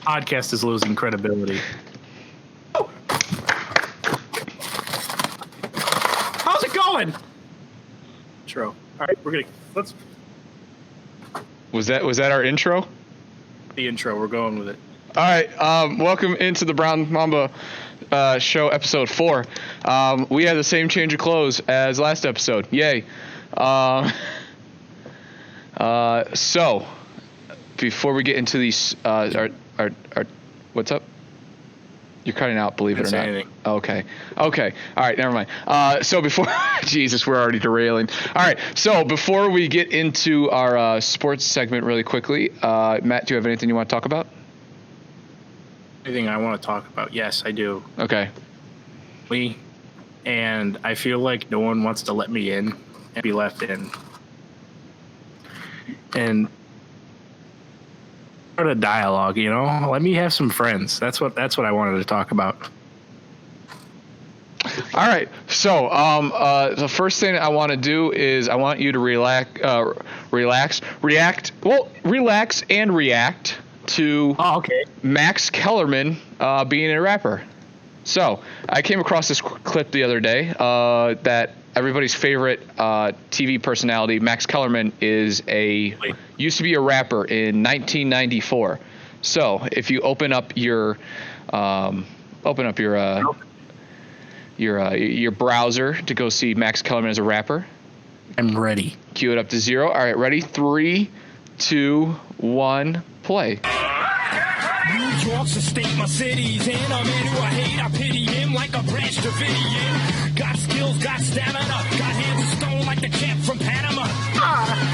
podcast is losing credibility. Oh. How's it going? Intro. All right, let's. Was that our intro? The intro. We're going with it. All right. Welcome into the Brown Mamba show, episode 4. We had the same change of clothes as last episode. Yay. So before we get into these, our what's up? You're cutting out, believe it or not. Anything. Okay. All right, never mind. So before, Jesus, we're already derailing. All right. So before we get into our sports segment really quickly, Matt, do you have anything you want to talk about? Anything I want to talk about? Yes, I do. Okay. And I feel like no one wants to let me in and be left in. And start a dialogue, you know? Let me have some friends. That's what I wanted to talk about. All right. So the first thing I want to do is I want you to relax and react to Max Kellerman being a rapper. So I came across this clip the other day that everybody's favorite TV personality, Max Kellerman, used to be a rapper in 1994. So if you open up your browser to go see Max Kellerman as a rapper. I'm ready. Cue it up to 0. All right, ready? 3, 2, 1, play. New York's a state, my city's in. A man who I hate, I pity him like a Branch Davidian. Got skills, got stamina, got hands of stone like the champ from Panama.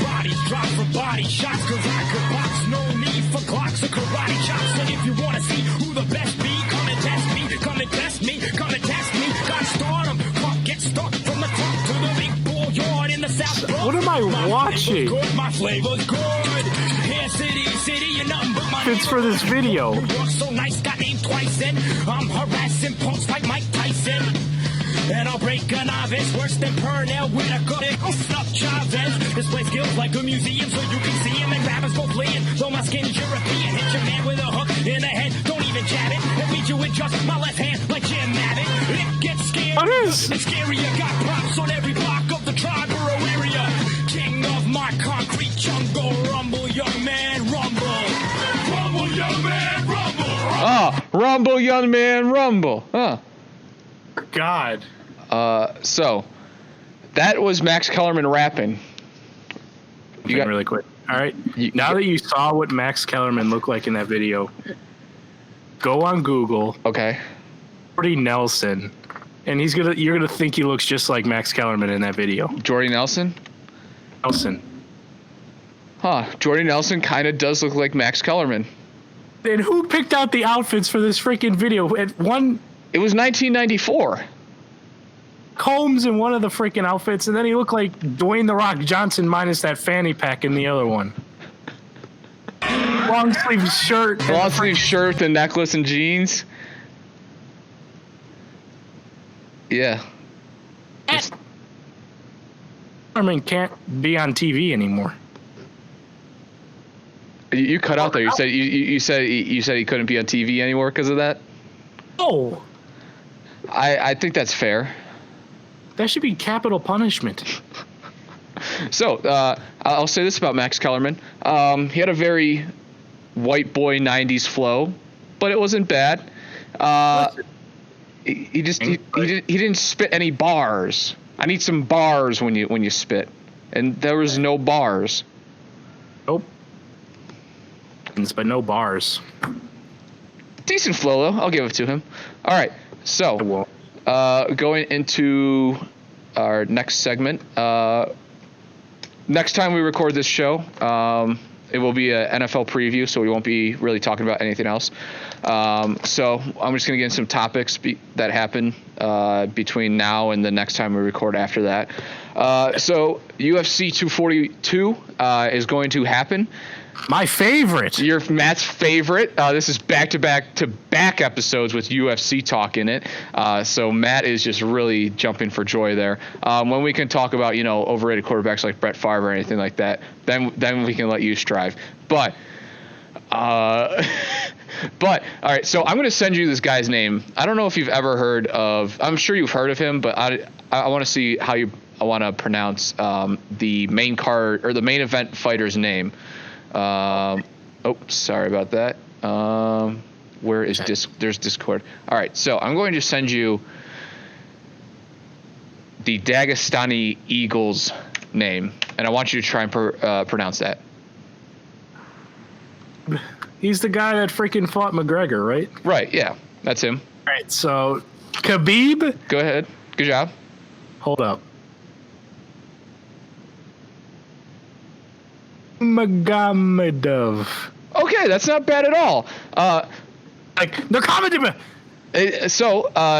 Bodies drop for body shots, cause I could box. No need for Glocks or karate chops. And if you wanna see who the best be, come and test me, come and test me, come and test me. Got stardom, clock get stuck from the top to the big bull yard in the South Bronx. What am I watching? My flavor's good. Hair city, you're nothing but my It's for this video. New York so nice, got named twice, and I'm harassing punks like Mike Tyson. And I'll break a novice worse than Pernell Whitaker. Snuff Chavez. Display skills like a museum so you can see him. And rappers go fleeing. Though my skin's European. Hit your man with a hook in the head. Don't even jab it. And beat you with just my left hand like Jim Abbott. It gets scary. What is? It's scary. I got props on every block of the Triborough area. King of my concrete jungle. Rumble, young man, rumble. Rumble, young man, rumble. Rumble, young man, rumble. God. So that was Max Kellerman rapping. You got really quick. All right. Now that you saw what Max Kellerman looked like in that video, go on Google. Okay. Jordy Nelson, and you're gonna think he looks just like Max Kellerman in that video. Jordy Nelson. Jordy Nelson kind of does look like Max Kellerman. And who picked out the outfits for this freaking video? It was 1994. Combs in one of the freaking outfits, and then he looked like Dwayne The Rock Johnson minus that fanny pack in the other one. Long sleeve shirt. The necklace and jeans. Yeah. Kellerman can't be on TV anymore. You cut out there. You said he couldn't be on TV anymore because of that. Oh. I think that's fair. That should be capital punishment. So I'll say this about Max Kellerman. He had a very white boy 90s flow, but it wasn't bad. He didn't spit any bars. I need some bars when you spit, and there was no bars. Nope. But no bars. Decent flow though. I'll give it to him. All right. So going into our next segment. Next time we record this show, it will be an NFL preview, so we won't be really talking about anything else. So I'm just going to get into some topics that happen between now and the next time we record after that. So UFC 242 is going to happen. My favorite. Matt's favorite. This is back-to-back episodes with UFC talk in it. So Matt is just really jumping for joy there. When we can talk about, overrated quarterbacks like Brett Favre or anything like that, then we can let you strive. But But all right, so I'm going to send you this guy's name. I don't know if you've ever heard of. I'm sure you've heard of him, but I want to see how you. I want to pronounce the main card or the main event fighter's name. Oh, sorry about that. Where is There's Discord. All right, so I'm going to send you the Dagestani Eagles name, and I want you to try and pronounce that. He's the guy that freaking fought McGregor, right? Right, yeah, that's him. All right, so Khabib. Go ahead. Good job. Hold up. Magomedov. Okay, that's not bad at all.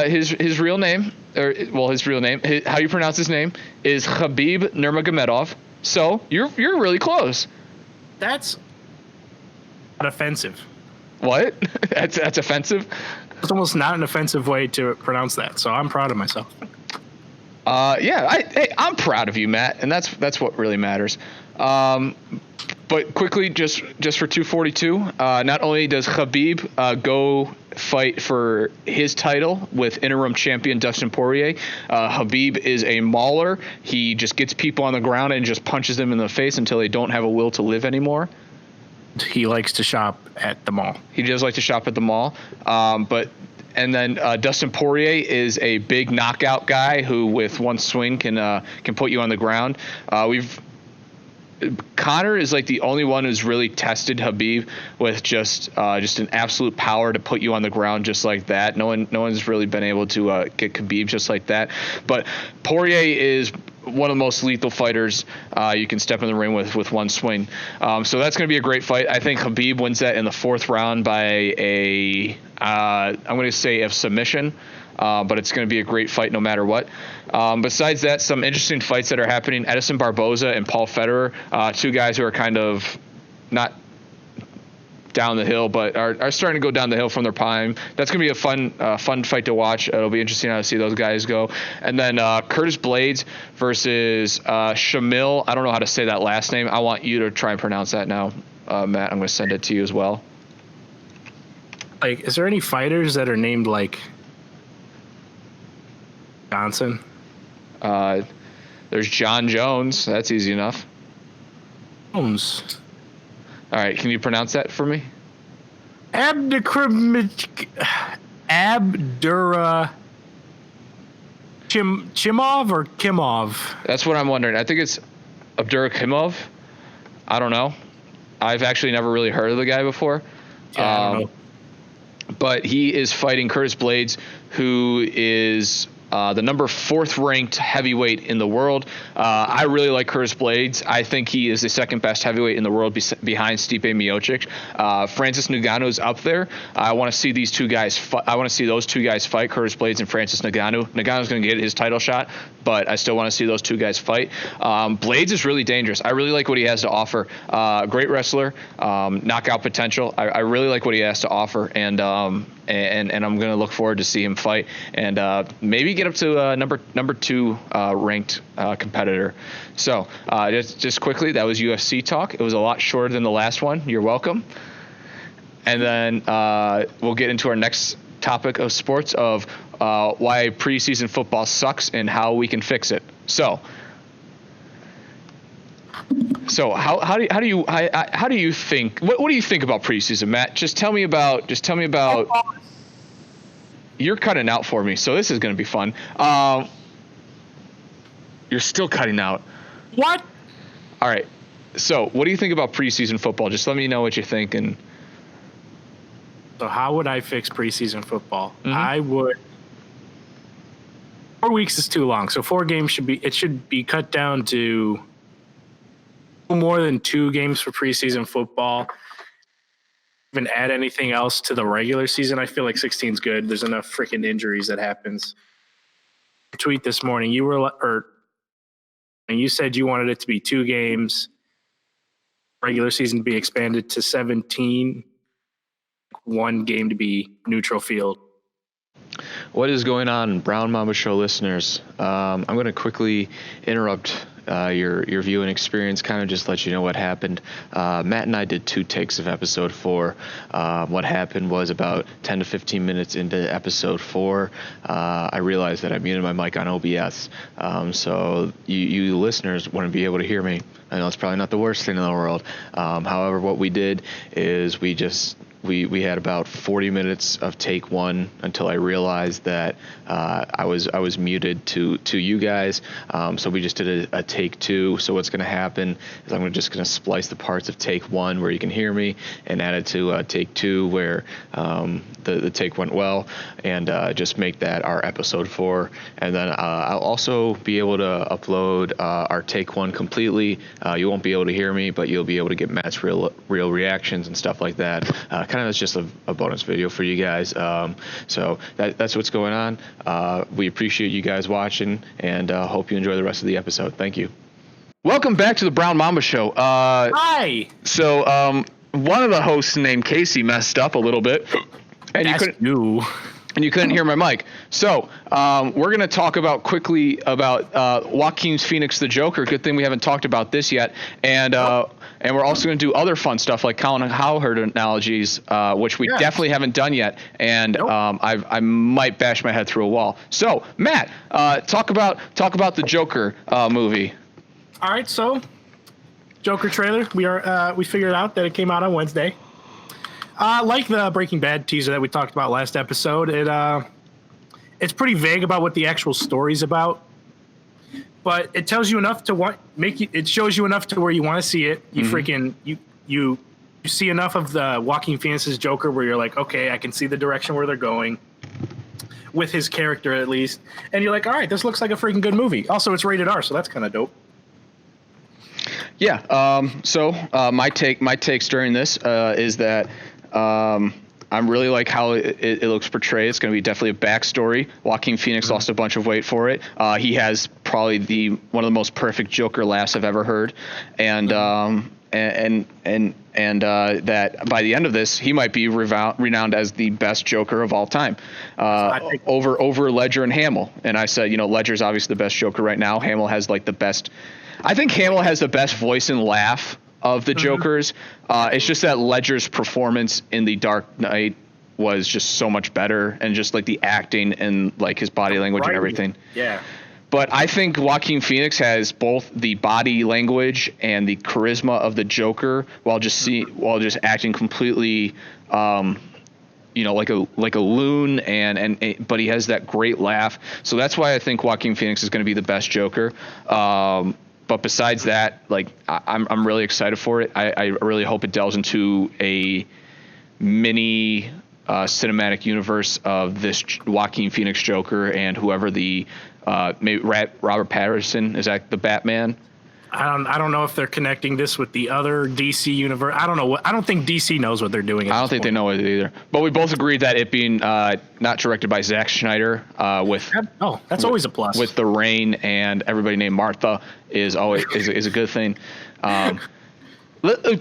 His real name, how you pronounce his name is Khabib Nurmagomedov. So you're really close. That's not offensive. What? That's offensive? It's almost not an offensive way to pronounce that. So I'm proud of myself. I'm proud of you, Matt, and that's what really matters. But quickly, just for 242, not only does Khabib go fight for his title with interim champion Dustin Poirier, Khabib is a mauler. He just gets people on the ground and just punches them in the face until they don't have a will to live anymore. He likes to shop at the mall. He does like to shop at the mall. And then Dustin Poirier is a big knockout guy who, with one swing, can put you on the ground. Conor is like the only one who's really tested Khabib with just an absolute power to put you on the ground just like that. No one's really been able to get Khabib just like that. But Poirier is one of the most lethal fighters you can step in the ring with one swing. So that's going to be a great fight. I think Khabib wins that in the fourth round by I'm going to say a submission. But it's going to be a great fight no matter what. Besides that, some interesting fights that are happening. Edison Barboza and Paul Federer, two guys who are kind of not down the hill, but are starting to go down the hill from their prime. That's going to be a fun fight to watch. It'll be interesting how to see those guys go. And then Curtis Blades versus Shamil. I don't know how to say that last name. I want you to try and pronounce that now, Matt. I'm going to send it to you as well. Like, is there any fighters that are named like Johnson? There's John Jones. That's easy enough. Jones. All right, can you pronounce that for me? Abdura Chimov or Kimov? That's what I'm wondering. I think it's Abdurakimov. I don't know. I've actually never really heard of the guy before. Yeah, I don't know. But he is fighting Curtis Blades, who is the number 4th ranked heavyweight in the world. I really like Curtis Blades. I think he is the second best heavyweight in the world behind Stipe Miocic. Francis Ngannou is up there. I want to see these two guys. I want to see those two guys fight, Curtis Blades and Francis Ngannou. Ngannou's going to get his title shot, but I still want to see those two guys fight. Blades is really dangerous. I really like what he has to offer. Great wrestler, knockout potential. I really like what he has to offer, and I'm going to look forward to see him fight and maybe get up to number 2 ranked competitor. So just quickly, that was UFC talk. It was a lot shorter than the last one. You're welcome. And then we'll get into our next topic of sports of why preseason football sucks and how we can fix it. So how do you think? What do you think about preseason, Matt? Just tell me about. You're cutting out for me, so this is going to be fun. You're still cutting out. What? All right. So, what do you think about preseason football? Just let me know what you think. And so, how would I fix preseason football? Mm-hmm. I would. 4 weeks is too long, so 4 games should be cut down to more than 2 games for preseason football. Even add anything else to the regular season, I feel like 16 is good. There's enough freaking injuries that happens. Tweet this morning, you said you wanted it to be 2 games, regular season to be expanded to 17, 1 game to be neutral field. What is going on, Brown Mamba Show listeners? I'm going to quickly interrupt your viewing experience, kind of just let you know what happened. Matt and I did 2 takes of episode 4. What happened was about 10 to 15 minutes into episode 4, I realized that I muted my mic on OBS. So you listeners wouldn't be able to hear me. I know it's probably not the worst thing in the world. However, what we did is we had about 40 minutes of take 1 until I realized that I was muted to you guys. So we just did a take 2. So what's going to happen is I'm just going to splice the parts of take 1 where you can hear me and add it to take 2 where the take went well, and just make that our episode 4. And then I'll also be able to upload our take 1 completely. You won't be able to hear me, but you'll be able to get Matt's real reactions and stuff like that. Kind of it's just a bonus video for you guys. So that's what's going on. We appreciate you guys watching, and hope you enjoy the rest of the episode. Thank you. Welcome back to the Brown Mamba Show. Hi. So one of the hosts named Casey messed up a little bit, and you couldn't hear my mic. So we're going to talk quickly about Joaquin Phoenix, the Joker. Good thing we haven't talked about this yet. And we're also going to do other fun stuff like Colin Cowherd analogies, which we definitely haven't done yet. And I might bash my head through a wall. So Matt, talk about the Joker movie. All right, so Joker trailer. We figured out that it came out on Wednesday. Like the Breaking Bad teaser that we talked about last episode, it's pretty vague about what the actual story's about, but it tells you enough to it shows you enough to where you want to see it. You you see enough of the Joaquin Phoenix's Joker where you're like, okay, I can see the direction where they're going with his character at least, and you're like, all right, this looks like a freaking good movie. Also, it's rated R, so that's kind of dope. Yeah. So my takes during this is that. I'm really like how it looks portrayed. It's going to be definitely a backstory. Joaquin Phoenix lost a bunch of weight for it. He has probably one of the most perfect Joker laughs I've ever heard, and that by the end of this, he might be renowned as the best Joker of all time, over Ledger and Hamill. And I said, Ledger's obviously the best Joker right now. Hamill has like the best. I think Hamill has the best voice and laugh of the Jokers. It's just that Ledger's performance in The Dark Knight was just so much better, and just like the acting and like his body language and everything. Yeah. But I think Joaquin Phoenix has both the body language and the charisma of the Joker, while just acting completely, like a loon, but he has that great laugh. So that's why I think Joaquin Phoenix is going to be the best Joker. But besides that, like I'm really excited for it. I really hope it delves into a mini cinematic universe of this Joaquin Phoenix Joker and whoever maybe Robert Pattinson, is that the Batman? I don't know if they're connecting this with the other DC universe. I don't know. I don't think DC knows what they're doing. I don't think they know it either. But we both agreed that it being not directed by Zack Snyder that's always a plus. With The Rain and everybody named Martha is a good thing.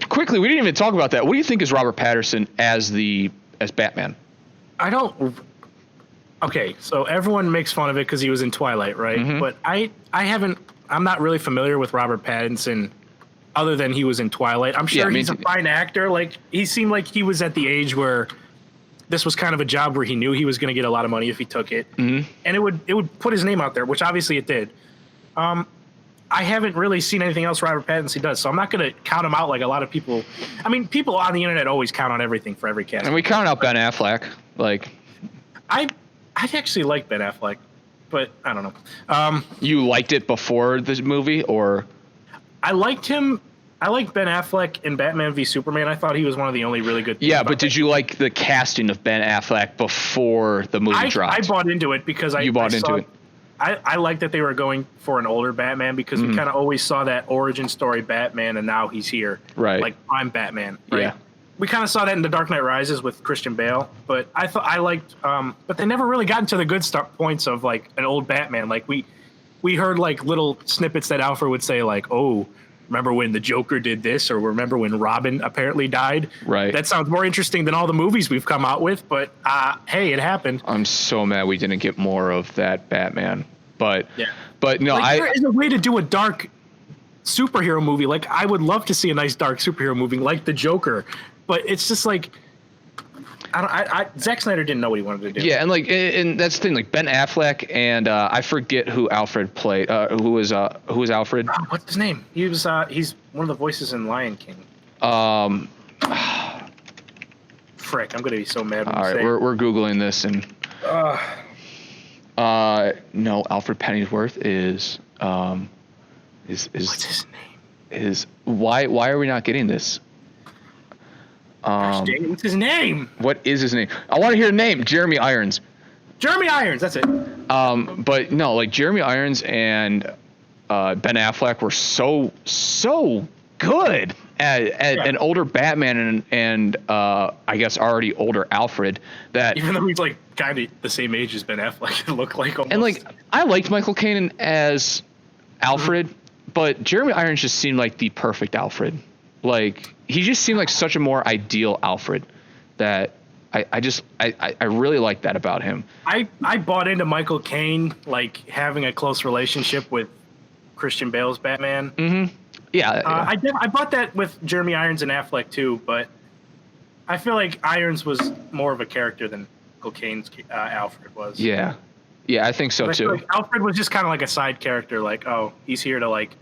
Quickly, we didn't even talk about that. What do you think is Robert Pattinson as Batman? Okay, so everyone makes fun of it because he was in Twilight, right? Mm-hmm. But I'm not really familiar with Robert Pattinson other than he was in Twilight. I'm sure he's a fine actor. Like, he seemed like he was at the age where this was kind of a job where he knew he was going to get a lot of money if he took it. Mm-hmm. And it would put his name out there, which obviously it did. I haven't really seen anything else Robert Pattinson does, so I'm not going to count him out like a lot of people. I mean, people on the internet always count on everything for every cast. And we count out Ben Affleck. Like, I actually like Ben Affleck. But I don't know. You liked it before this movie, or? I liked him. I liked Ben Affleck in Batman v Superman. I thought he was one of the only really good. Yeah, but did you like the casting of Ben Affleck before the movie dropped? I bought into it because I liked that they were going for an older Batman because we kind of always saw that origin story Batman, and now he's here, right? Like I'm Batman, right? Yeah. We kind of saw that in The Dark Knight Rises with Christian Bale, but I liked, but they never really got into the good points of like an old Batman. Like we heard like little snippets that Alfred would say like, oh, remember when the Joker did this, or remember when Robin apparently died? Right. That sounds more interesting than all the movies we've come out with, but hey, it happened. I'm so mad we didn't get more of that Batman, but no, there is a way to do a dark superhero movie. Like, I would love to see a nice dark superhero movie like the Joker, but it's just like, Zack Snyder didn't know what he wanted to do. Yeah, and like, and that's the thing. Like Ben Affleck and I forget who Alfred played. Who was Alfred? What's his name? He's one of the voices in Lion King. Frick, I'm gonna be so mad. All right, we're googling this and. No, Alfred Pennyworth is what's his name? Why are we not getting this? Gosh, dang, what's his name? What is his name? I want to hear the name. Jeremy Irons. Jeremy Irons, that's it. But no, like Jeremy Irons and Ben Affleck were so good at an older Batman and I guess already older Alfred that even though he's like kind of the same age as Ben Affleck, it looked like almost. And like I liked Michael Caine as Alfred, but Jeremy Irons just seemed like the perfect Alfred. Like he just seemed like such a more ideal Alfred that I really like that about him. I bought into Michael Caine like having a close relationship with Christian Bale's Batman. Mm-hmm. Yeah, I bought that with Jeremy Irons and Affleck too, but I feel like Irons was more of a character than Michael Caine's Alfred was. Yeah, I think so too. Like Alfred was just kind of like a side character, like, oh, he's here to like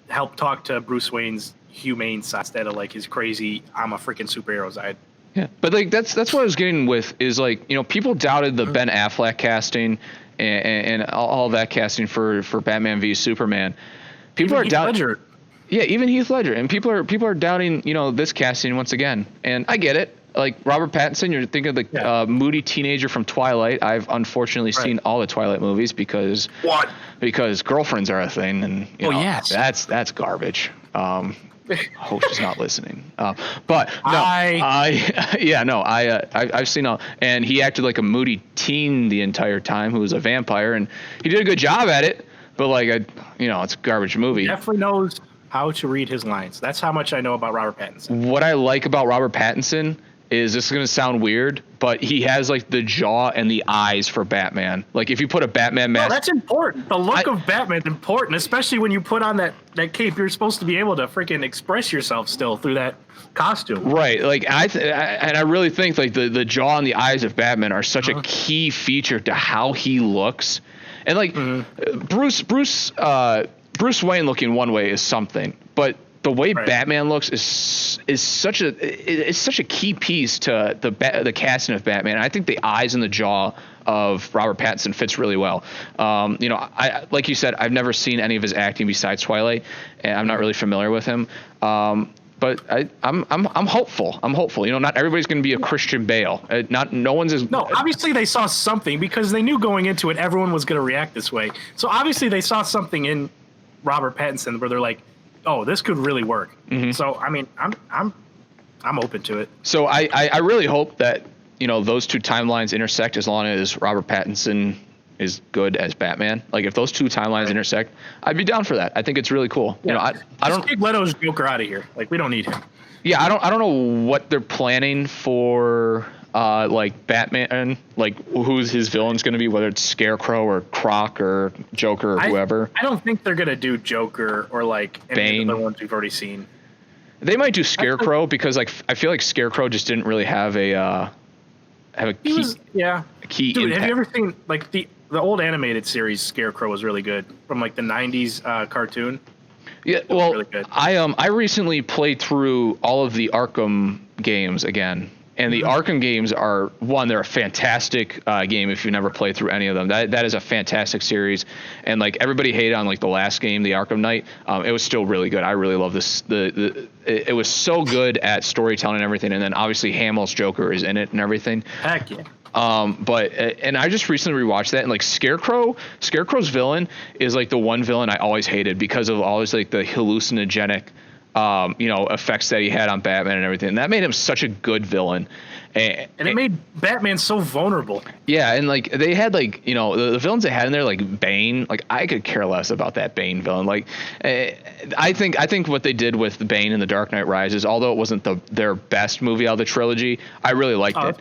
help talk to Bruce Wayne's humane side instead of like his crazy I'm a freaking superhero side. Yeah, but like that's what I was getting with is like, you know, people doubted the Ben Affleck casting and all that casting for Batman v Superman. People are doubting. Yeah, even Heath Ledger, and people are doubting, you know, this casting once again. And I get it. Like Robert Pattinson, you're thinking of the moody teenager from Twilight. I've unfortunately seen all the Twilight movies because girlfriends are a thing, and you know, that's garbage. Hope she's not listening. But no, I've seen all, and he acted like a moody teen the entire time who was a vampire, and he did a good job at it. But like, it's a garbage movie. He definitely knows how to read his lines. That's how much I know about Robert Pattinson. What I like about Robert Pattinson is, this is going to sound weird, but he has like the jaw and the eyes for Batman. Like if you put a Batman mask. No, that's important. The look of Batman is important, especially when you put on that cape. You're supposed to be able to freaking express yourself still through that costume. Right. Like I really think like the jaw and the eyes of Batman are such a key feature to how he looks. And like Bruce Wayne looking one way is something, but the way Batman looks is such a key piece to the casting of Batman. I think the eyes and the jaw of Robert Pattinson fits really well. I like you said, I've never seen any of his acting besides Twilight, and I'm not really familiar with him. But I'm hopeful. You know, not everybody's going to be a Christian Bale. Obviously they saw something, because they knew going into it everyone was going to react this way. So obviously they saw something in Robert Pattinson where they're like, oh, this could really work. Mm-hmm. So I mean, I'm open to it. So I really hope that, you know, those two timelines intersect as long as Robert Pattinson is good as Batman. Like if those two timelines intersect, I'd be down for that. I think it's really cool. Yeah. You know, I don't take Leto's Joker out of here. Like we don't need him. Yeah, I don't know what they're planning for like Batman, like who's his villain's going to be, whether it's Scarecrow or Croc or Joker or whoever. I don't think they're going to do Joker or like any of the ones we've already seen. They might do Scarecrow because like I feel like Scarecrow just didn't really have a key Dude, impact. have you ever seen like the old animated series Scarecrow was really good from like the 90s cartoon? Yeah, well, really good. I recently played through all of the Arkham games again. And the Arkham games they're a fantastic game if you've never played through any of them. That is a fantastic series. And like everybody hated on like the last game, the Arkham Knight. It was still really good. I really love this. It was so good at storytelling and everything. And then obviously Hamill's Joker is in it and everything. Heck yeah. And I just recently rewatched that, and like Scarecrow's villain is like the one villain I always hated because of always like the hallucinogenic effects that he had on Batman and everything. And that made him such a good villain. And it made Batman so vulnerable. Yeah, and like they had like, you know, the villains they had in there, like Bane, like I could care less about that Bane villain. Like I think what they did with Bane in The Dark Knight Rises, although it wasn't their best movie out of the trilogy, I really liked it.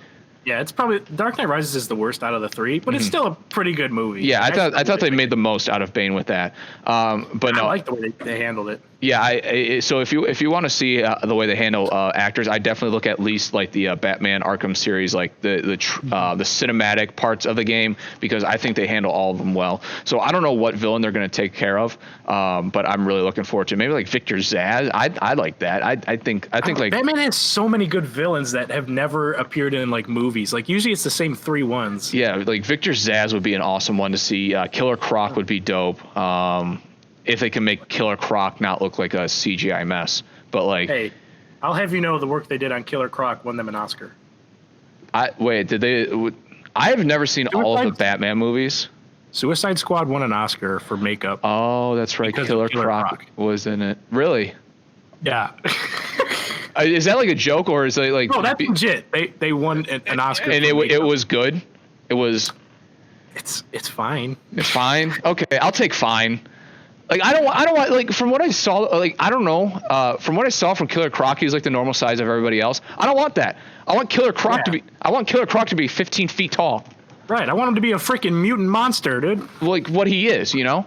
Yeah, it's probably Dark Knight Rises is the worst out of the three, but it's still a pretty good movie. Yeah, I thought they made the most out of Bane with that. But no, I like the way they handled it. Yeah, so if you want to see the way they handle actors, I definitely look at least like the Batman Arkham series, like the cinematic parts of the game, because I think they handle all of them well. So I don't know what villain they're going to take care of, but I'm really looking forward to it. Maybe like Victor Zsasz. I like that. I think like Batman has so many good villains that have never appeared in like movies. Like usually it's the same three ones. Yeah, like Victor Zsasz would be an awesome one to see. Killer Croc would be dope. If they can make Killer Croc not look like a CGI mess. But like, hey, I'll have you know the work they did on Killer Croc won them an Oscar. Did they? I have never seen all of the Batman movies. Suicide Squad won an Oscar for makeup. Oh, that's right. Killer Croc was in it. Really? Yeah. Is that like a joke, or is it like? No, that's legit. They won an Oscar, and it was good. It was. It's fine. It's fine. Okay, I'll take fine. Like I don't want like from what I saw, like I don't know, from what I saw from Killer Croc, he's like the normal size of everybody else. I don't want that. I want Killer Croc to be 15 feet tall. Right. I want him to be a freaking mutant monster, dude. Like what he is, you know.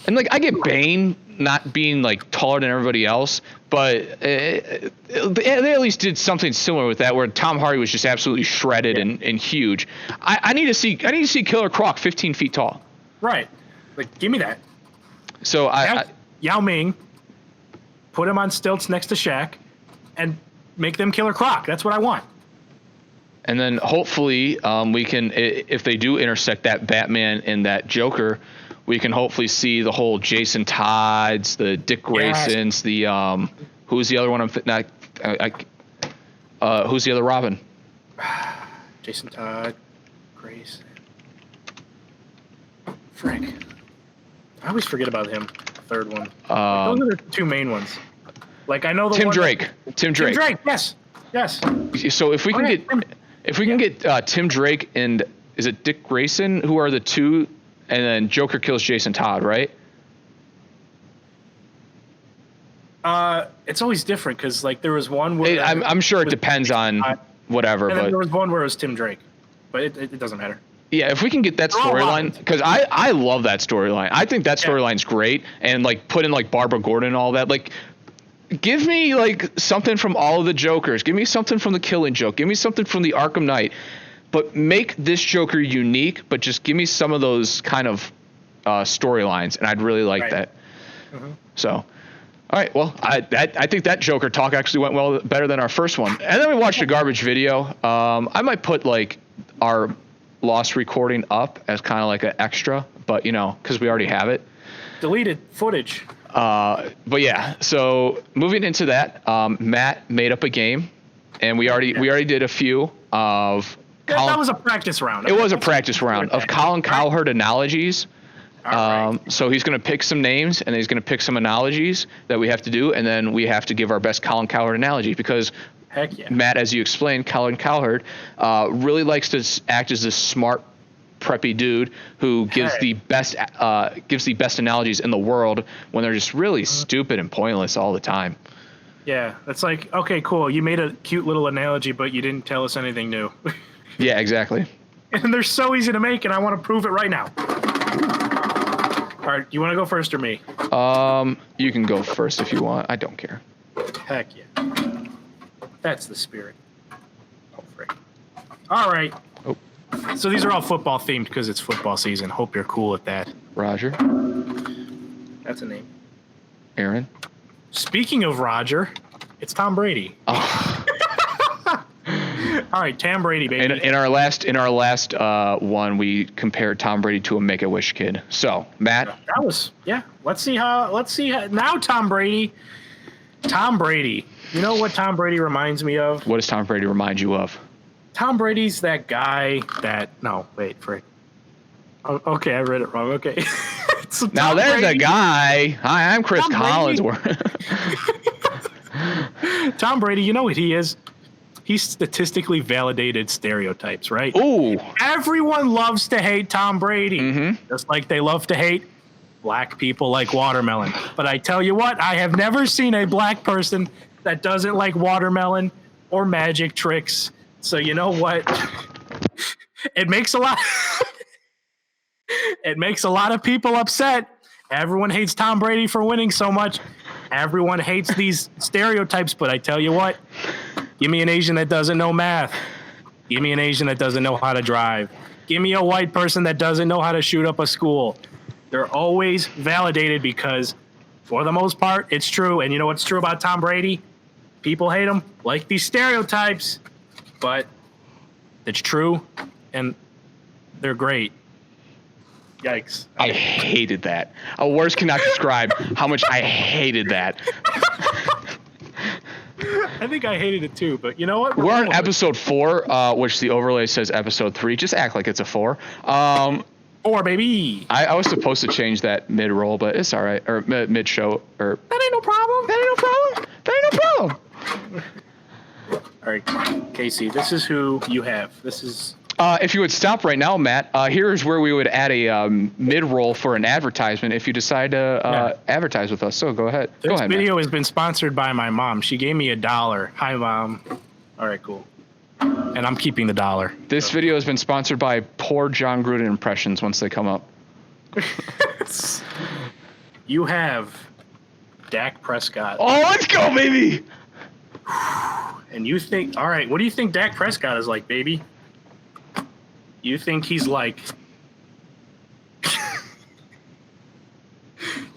And like I get Bane not being like taller than everybody else, but they at least did something similar with that, where Tom Hardy was just absolutely shredded and huge. I need to see Killer Croc 15 feet tall. Right. Like give me that. So Yao Ming, put him on stilts next to Shaq, and make them Killer Croc. That's what I want. And then hopefully we can, if they do intersect that Batman and that Joker, we can hopefully see the whole Jason Todd's, the Dick Graysons, the who's the other one? Who's the other Robin? Jason Todd, Grayson, Frank. I always forget about him. Third one. Those are the two main ones. Like I know the Tim Drake. Tim Drake. Yes. So if we can get Tim Drake and is it Dick Grayson, who are the two, and then Joker kills Jason Todd, right? It's always different because like there was one where I'm sure it depends on whatever, and but then there was one where it was Tim Drake, but it doesn't matter. Yeah, if we can get that storyline, because I love that storyline. I think that storyline's great, and like put in like Barbara Gordon and all that. Like, give me like something from all of the Jokers. Give me something from the Killing Joke. Give me something from the Arkham Knight. But make this Joker unique. But just give me some of those kind of storylines, and I'd really like that. Mm-hmm. So, all right. Well, I think that Joker talk actually went better than our first one. And then we watched a garbage video. I might put like our lost recording up as kind of like an extra, but you know, because we already have it. Deleted footage. But yeah, so moving into that, Matt made up a game, and we already did a few of. That was a practice round. It was a practice round of Colin Cowherd analogies. So he's going to pick some names, and he's going to pick some analogies that we have to do, and then we have to give our best Colin Cowherd analogy because. Heck yeah. Matt, as you explained, Colin Cowherd really likes to act as this smart, preppy dude who gives the best analogies in the world when they're just really stupid and pointless all the time. Yeah, it's like, okay, cool. You made a cute little analogy, but you didn't tell us anything new. Yeah, exactly. And they're so easy to make, and I want to prove it right now. All right, you want to go first or me? You can go first if you want. I don't care. Heck yeah. That's the spirit. Oh, frick. All right. Oh. So these are all football themed because it's football season. Hope you're cool with that. Roger. That's a name. Aaron. Speaking of Roger, it's Tom Brady. Oh. All right, Tom Brady, baby. In our last one, we compared Tom Brady to a Make-A-Wish kid. So Matt. That was Let's see how now Tom Brady. Tom Brady. You know what Tom Brady reminds me of? What does Tom Brady remind you of? Tom Brady's that guy that... No, wait, frick. Oh, okay, I read it wrong. Okay. Now there's a guy. Hi, I'm Chris Collinsworth. Tom Brady, you know what he is? He's statistically validated stereotypes, right? Ooh. Everyone loves to hate Tom Brady, just like they love to hate black people like watermelon. But I tell you what, I have never seen a black person that doesn't like watermelon or magic tricks. So you know what? It makes a lot. It makes a lot of people upset. Everyone hates Tom Brady for winning so much. Everyone hates these stereotypes. But I tell you what, give me an Asian that doesn't know math. Give me an Asian that doesn't know how to drive. Give me a white person that doesn't know how to shoot up a school. They're always validated because, for the most part, it's true. And you know what's true about Tom Brady? People hate him, like these stereotypes, but it's true, and they're great. Yikes. I hated that. Words cannot describe how much I hated that. I think I hated it too, but you know what? We're on episode 4, which the overlay says episode 3. Just act like it's a 4. 4, baby. I was supposed to change that mid-roll, but it's all right. Or mid-show. Or that ain't no problem. That ain't no problem. That ain't no problem. All right, Casey, this is who you have. This is... if you would stop right now, Matt, here's where we would add a mid-roll for an advertisement if you decide to advertise with us. So go ahead. This video has been sponsored by my mom. She gave me $1. Hi, Mom. All right, cool. And I'm keeping the $1. This video has been sponsored by poor John Gruden impressions once they come up. You have Dak Prescott. Oh, let's go, baby! And you think, all right, what do you think Dak Prescott is like, baby? You think he's like...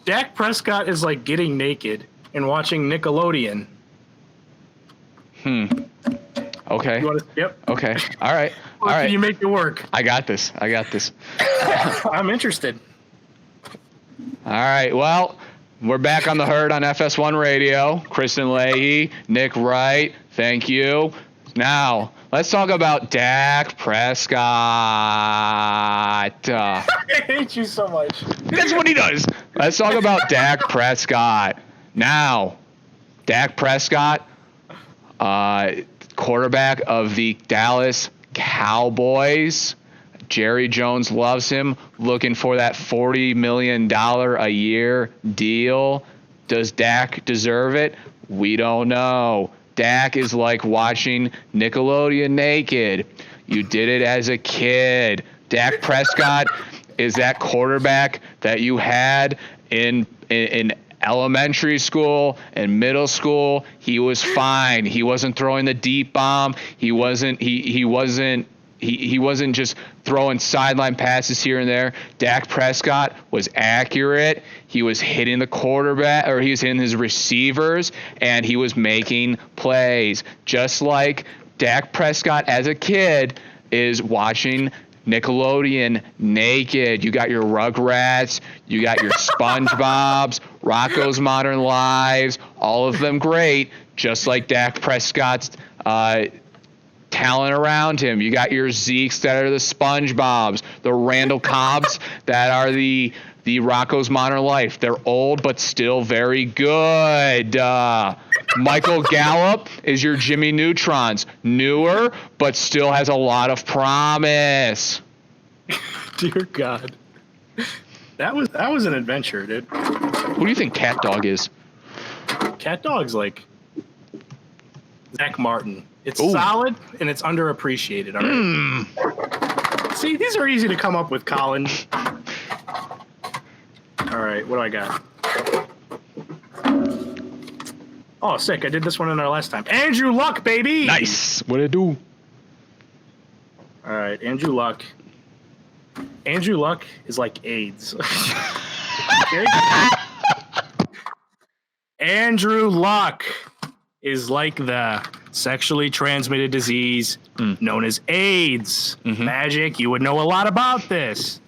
Dak Prescott is like getting naked and watching Nickelodeon. Okay. Yep. Okay. All right. All right. Can you make it work? I got this. I'm interested. All right. Well, we're back on the herd on FS1 Radio. Kristen Leahy, Nick Wright. Thank you. Now, let's talk about Dak Prescott. I hate you so much. That's what he does. Let's talk about Dak Prescott. Now, Dak Prescott, quarterback of the Dallas Cowboys. Jerry Jones loves him, looking for that $40 million a year deal. Does Dak deserve it? We don't know. Dak is like watching Nickelodeon naked. You did it as a kid. Dak Prescott is that quarterback that you had in elementary school and middle school. He was fine. He wasn't throwing the deep bomb. He wasn't just throwing sideline passes here and there. Dak Prescott was accurate. He was hitting the quarterback, or he was hitting his receivers, and he was making plays. Just like Dak Prescott as a kid is watching Nickelodeon naked. You got your Rugrats, you got your SpongeBobs, Rocko's Modern Lives, all of them great, just like Dak Prescott's talent around him. You got your Zekes that are the SpongeBobs, the Randall Cobbs that are the Rocko's Modern Life. They're old but still very good. Michael Gallup is your Jimmy Neutrons, newer but still has a lot of promise. Dear God, that was an adventure, dude. Who do you think Cat Dog is? Cat Dog's like Zach Martin. It's Ooh. solid and it's underappreciated. All right. See, these are easy to come up with, Colin. All right, what do I got? Oh, sick! I did this one in our last time. Andrew Luck, baby. Nice. What it do? All right, Andrew Luck. Andrew Luck is like AIDS. Okay? Andrew Luck is like the sexually transmitted disease known as AIDS. Magic, you would know a lot about this.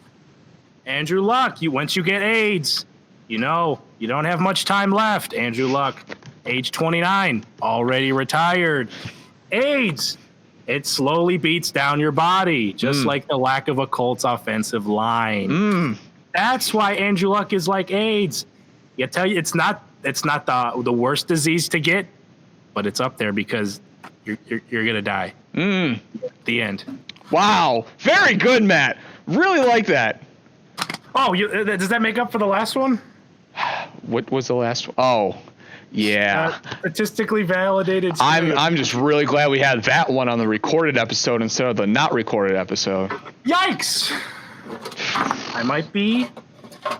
Andrew Luck, once you get AIDS, you know you don't have much time left. Andrew Luck, age 29, already retired. AIDS, it slowly beats down your body, just like the lack of a Colts offensive line. That's why Andrew Luck is like AIDS. I tell you, it's not the worst disease to get, but it's up there because you're gonna die. The end. Wow, very good, Matt. Really like that. Oh, does that make up for the last one? What was the last one? Oh, Yeah. Statistically validated. I'm just really glad we had that one on the recorded episode instead of the not recorded episode. Yikes! I might be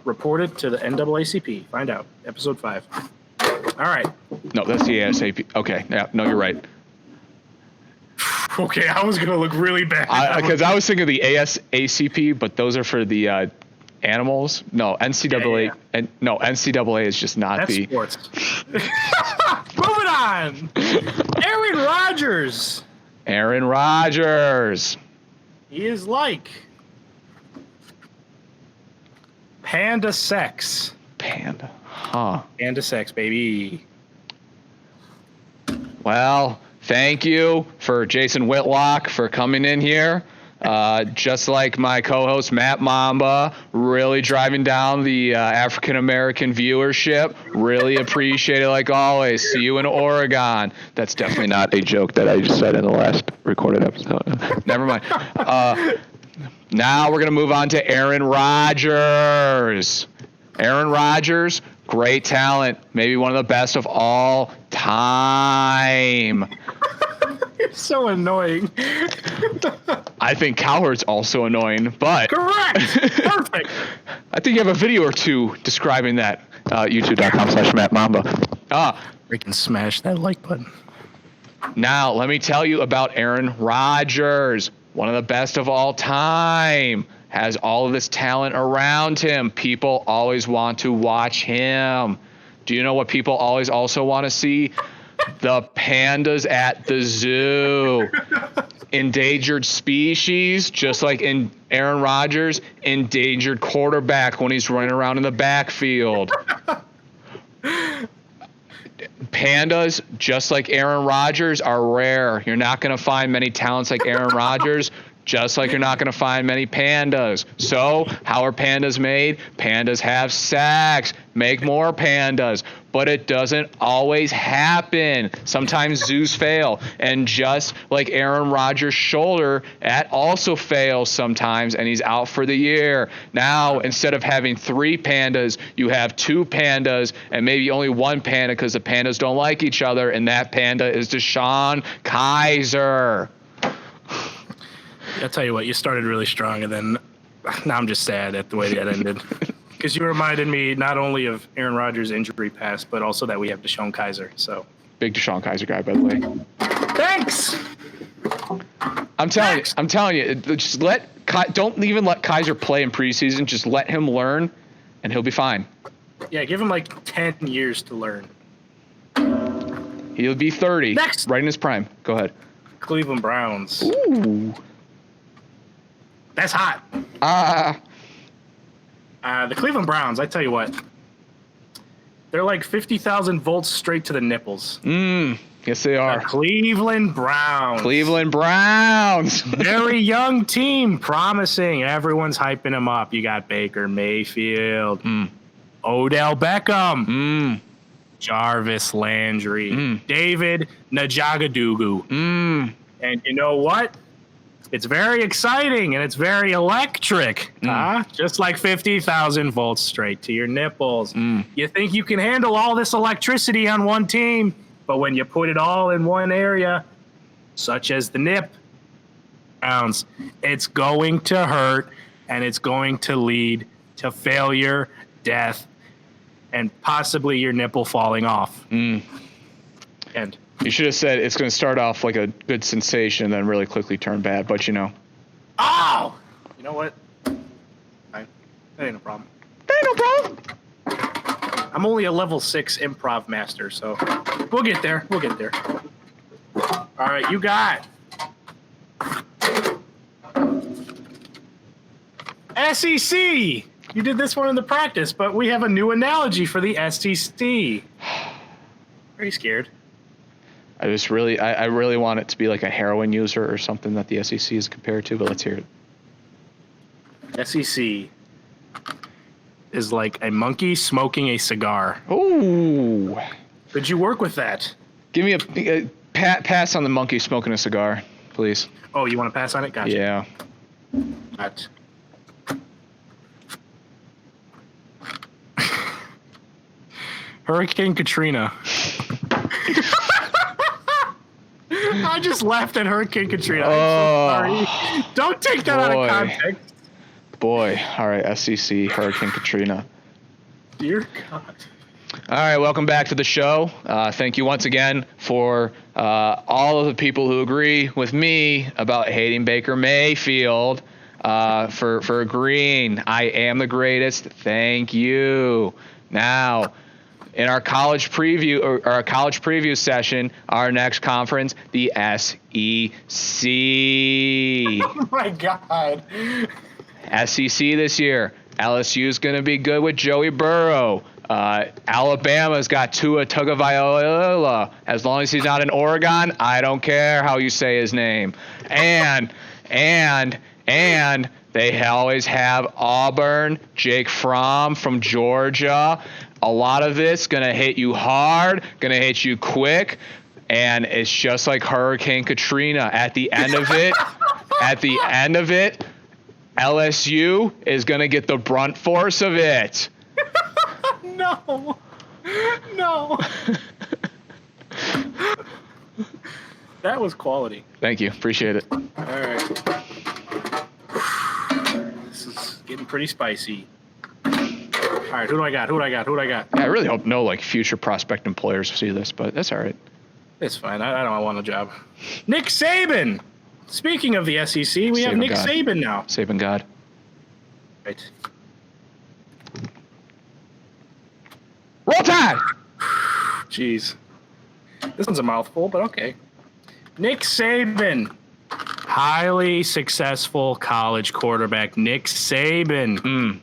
reported to the NAACP. Find out. Episode 5. All right. No, that's the ASAP. Okay. Yeah. No, you're right. Okay, I was gonna look really bad. Because I was thinking of the ASACP, but those are for the animals. No, NCAA. Yeah. And no, NCAA is just not That's the sports. Moving on. Aaron Rodgers. Aaron Rodgers. He is like panda sex. Panda. Huh. Panda sex, baby. Well, thank you for Jason Whitlock for coming in here. Just like my co-host Matt Mamba, really driving down the African American viewership. Really appreciate it like always. See you in Oregon. That's definitely not a joke that I just said in the last recorded episode. Never mind. Now we're gonna move on to Aaron Rodgers. Aaron Rodgers, great talent, maybe one of the best of all time. It's so annoying. I think Cowherd's also annoying, but Correct. Perfect. I think you have a video or two describing that. YouTube.com/MattMamba. Freaking smash that like button. Now, let me tell you about Aaron Rodgers, one of the best of all time. Has all of this talent around him. People always want to watch him. Do you know what people always also want to see? The pandas at the zoo. Endangered species, just like in Aaron Rodgers, endangered quarterback when he's running around in the backfield. Pandas, just like Aaron Rodgers, are rare. You're not going to find many talents like Aaron Rodgers, just like you're not going to find many pandas. So, how are pandas made? Pandas have sex. Make more pandas. But it doesn't always happen. Sometimes zoos fail. And just like Aaron Rodgers' shoulder, that also fails sometimes, and he's out for the year. Now, instead of having 3 pandas, you have 2 pandas, and maybe only 1 panda because the pandas don't like each other, and that panda is Deshaun Kaiser. I'll tell you what, you started really strong, and then now I'm just sad at the way that ended. Because you reminded me not only of Aaron Rodgers' injury past, but also that we have Deshaun Kaiser. So Big Deshaun Kaiser guy, by the way. Thanks. I'm telling you, just don't even let Kaiser play in preseason. Just let him learn, and he'll be fine. Yeah, give him like 10 years to learn. He'll be 30, Next. right in his prime. Go ahead. Cleveland Browns. Ooh. That's hot. The Cleveland Browns, I tell you what, they're like 50,000 volts straight to the nipples. Yes, they are. Cleveland Browns. Cleveland Browns. Very young team, promising. Everyone's hyping them up. You got Baker Mayfield, Odell Beckham, Jarvis Landry, David Njoku. And you know what? It's very exciting and it's very electric. Just like 50,000 volts straight to your nipples. You think you can handle all this electricity on one team, but when you put it all in one area, such as the nip Browns, it's going to hurt and it's going to lead to failure, death, and possibly your nipple falling off. And You should have said it's going to start off like a good sensation and then really quickly turn bad, but you know. Oh! You know what? That ain't a problem. That ain't no problem. I'm only a level 6 improv master, so we'll get there. We'll get there. All right, you got SEC. You did this one in the practice, but we have a new analogy for the SEC. Are you scared? I really want it to be like a heroin user or something that the SEC is compared to, but let's hear it. SEC is like a monkey smoking a cigar. Ooh. Could you work with that? Give me a pass on the monkey smoking a cigar, please. Oh, you want to pass on it? Gotcha. Yeah. That. Hurricane Katrina. I just laughed at Hurricane Katrina. I'm so sorry. Don't take that out of context. Boy. All right, SEC, Hurricane Katrina. Dear God. All right, welcome back to the show. Thank you once again for all of the people who agree with me about hating Baker Mayfield, for agreeing. I am the greatest. Thank you. Now, in our college preview session, our next conference, the SEC. Oh my God. SEC this year. LSU is going to be good with Joey Burrow. Alabama's got Tua Tagovailoa. As long as he's not in Oregon, I don't care how you say his name. And they always have Auburn, Jake Fromm from Georgia. A lot of this going to hit you hard, going to hit you quick, and it's just like Hurricane Katrina. At the end of it, LSU is going to get the brunt force of it. No. That was quality. Thank you. Appreciate it. All right. This is getting pretty spicy. All right, who do I got? Yeah, I really hope no future prospect employers see this, but that's all right. It's fine. I don't want a job. Nick Saban. Speaking of the SEC, we have Nick Saban now. Saban God. Right. Roll Tide! Jeez. This one's a mouthful, but okay. Nick Saban. Highly successful college quarterback. Nick Saban.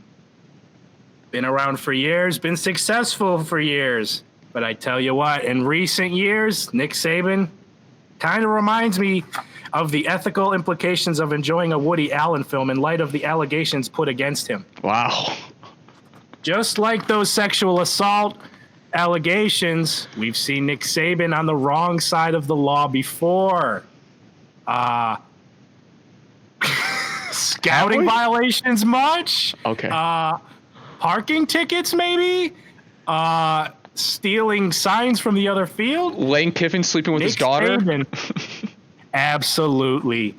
Been around for years, been successful for years. But I tell you what, in recent years, Nick Saban kind of reminds me of the ethical implications of enjoying a Woody Allen film in light of the allegations put against him. Wow. Just like those sexual assault allegations, we've seen Nick Saban on the wrong side of the law before. Scouting violations much? Okay. Parking tickets maybe? Stealing signs from the other field? Lane Kiffin sleeping with his daughter? Absolutely.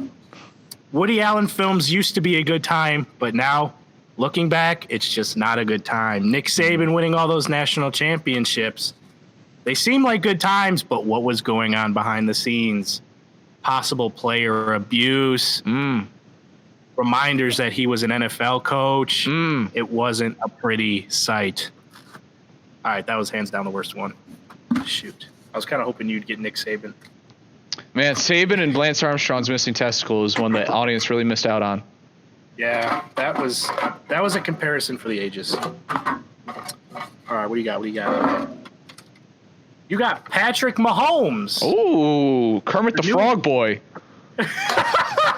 Woody Allen films used to be a good time, but now, looking back, it's just not a good time. Nick Saban winning all those national championships. They seem like good times, but what was going on behind the scenes? Possible player abuse. Reminders that he was an NFL coach. It wasn't a pretty sight. All right, that was hands down the worst one. Shoot. I was kind of hoping you'd get Nick Saban. Man, Saban and Lance Armstrong's missing testicle is one the audience really missed out on. Yeah, that was a comparison for the ages. All right, what do you got? You got Patrick Mahomes. Ooh, Kermit the Frog boy.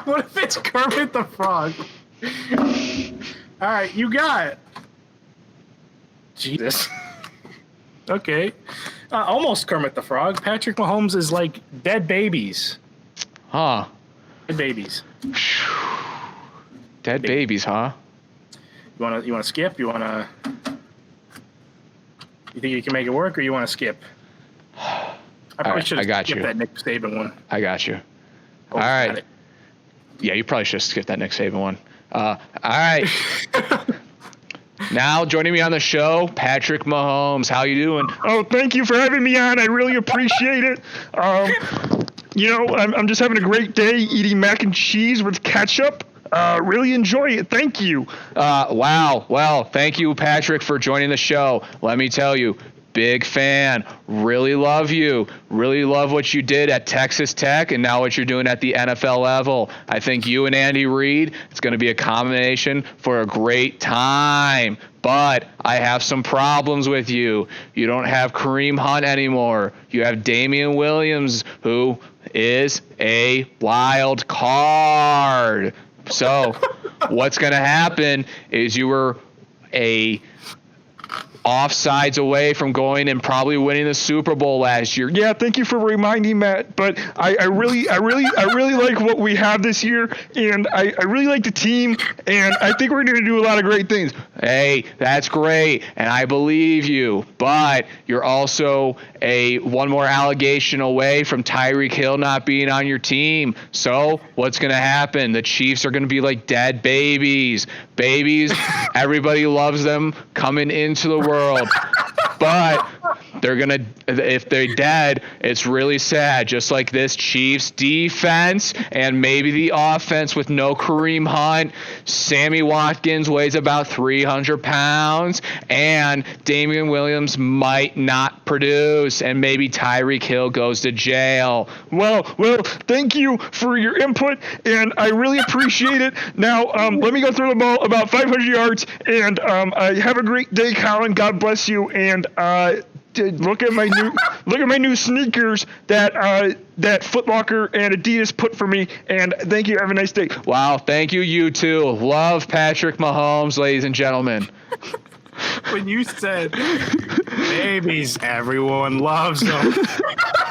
What if it's Kermit the Frog? All right, you got. Jesus. Okay. Almost Kermit the Frog. Patrick Mahomes is like dead babies. Huh. Dead babies. Dead babies, huh? You wanna skip? You think you can make it work, or you wanna skip? I probably should have skipped that Nick Saban one. I got you. All right. Yeah, you probably should have skipped that Nick Saban one. All right. Now joining me on the show, Patrick Mahomes. How you doing? Oh, thank you for having me on. I really appreciate it. I'm just having a great day eating mac and cheese with ketchup. Really enjoy it. Thank you. Wow. Well, thank you, Patrick, for joining the show. Let me tell you, big fan. Really love you. Really love what you did at Texas Tech and now what you're doing at the NFL level. I think you and Andy Reid, it's going to be a combination for a great time. But I have some problems with you. You don't have Kareem Hunt anymore. You have Damian Williams, who is a wild card. So what's going to happen is you were a offsides away from going and probably winning the Super Bowl last year. Yeah, thank you for reminding Matt. But I really like what we have this year, and I really like the team, and I think we're going to do a lot of great things. Hey, that's great, and I believe you. But you're also one more allegation away from Tyreek Hill not being on your team. So what's going to happen? The Chiefs are going to be like dead babies. Everybody loves them coming into the world, but if they're dead, it's really sad. Just like this Chiefs defense and maybe the offense with no Kareem Hunt. Sammy Watkins weighs about 300 pounds, and Damian Williams might not produce, and maybe Tyreek Hill goes to jail. Well, thank you for your input, and I really appreciate it. Now, let me go through the ball about 500 yards, and have a great day, Colin. God bless you, and look at my new sneakers that Foot Locker and Adidas put for me, and thank you. Have a nice day. Wow, thank you. You too. Love Patrick Mahomes, ladies and gentlemen. When you said babies, everyone loves them.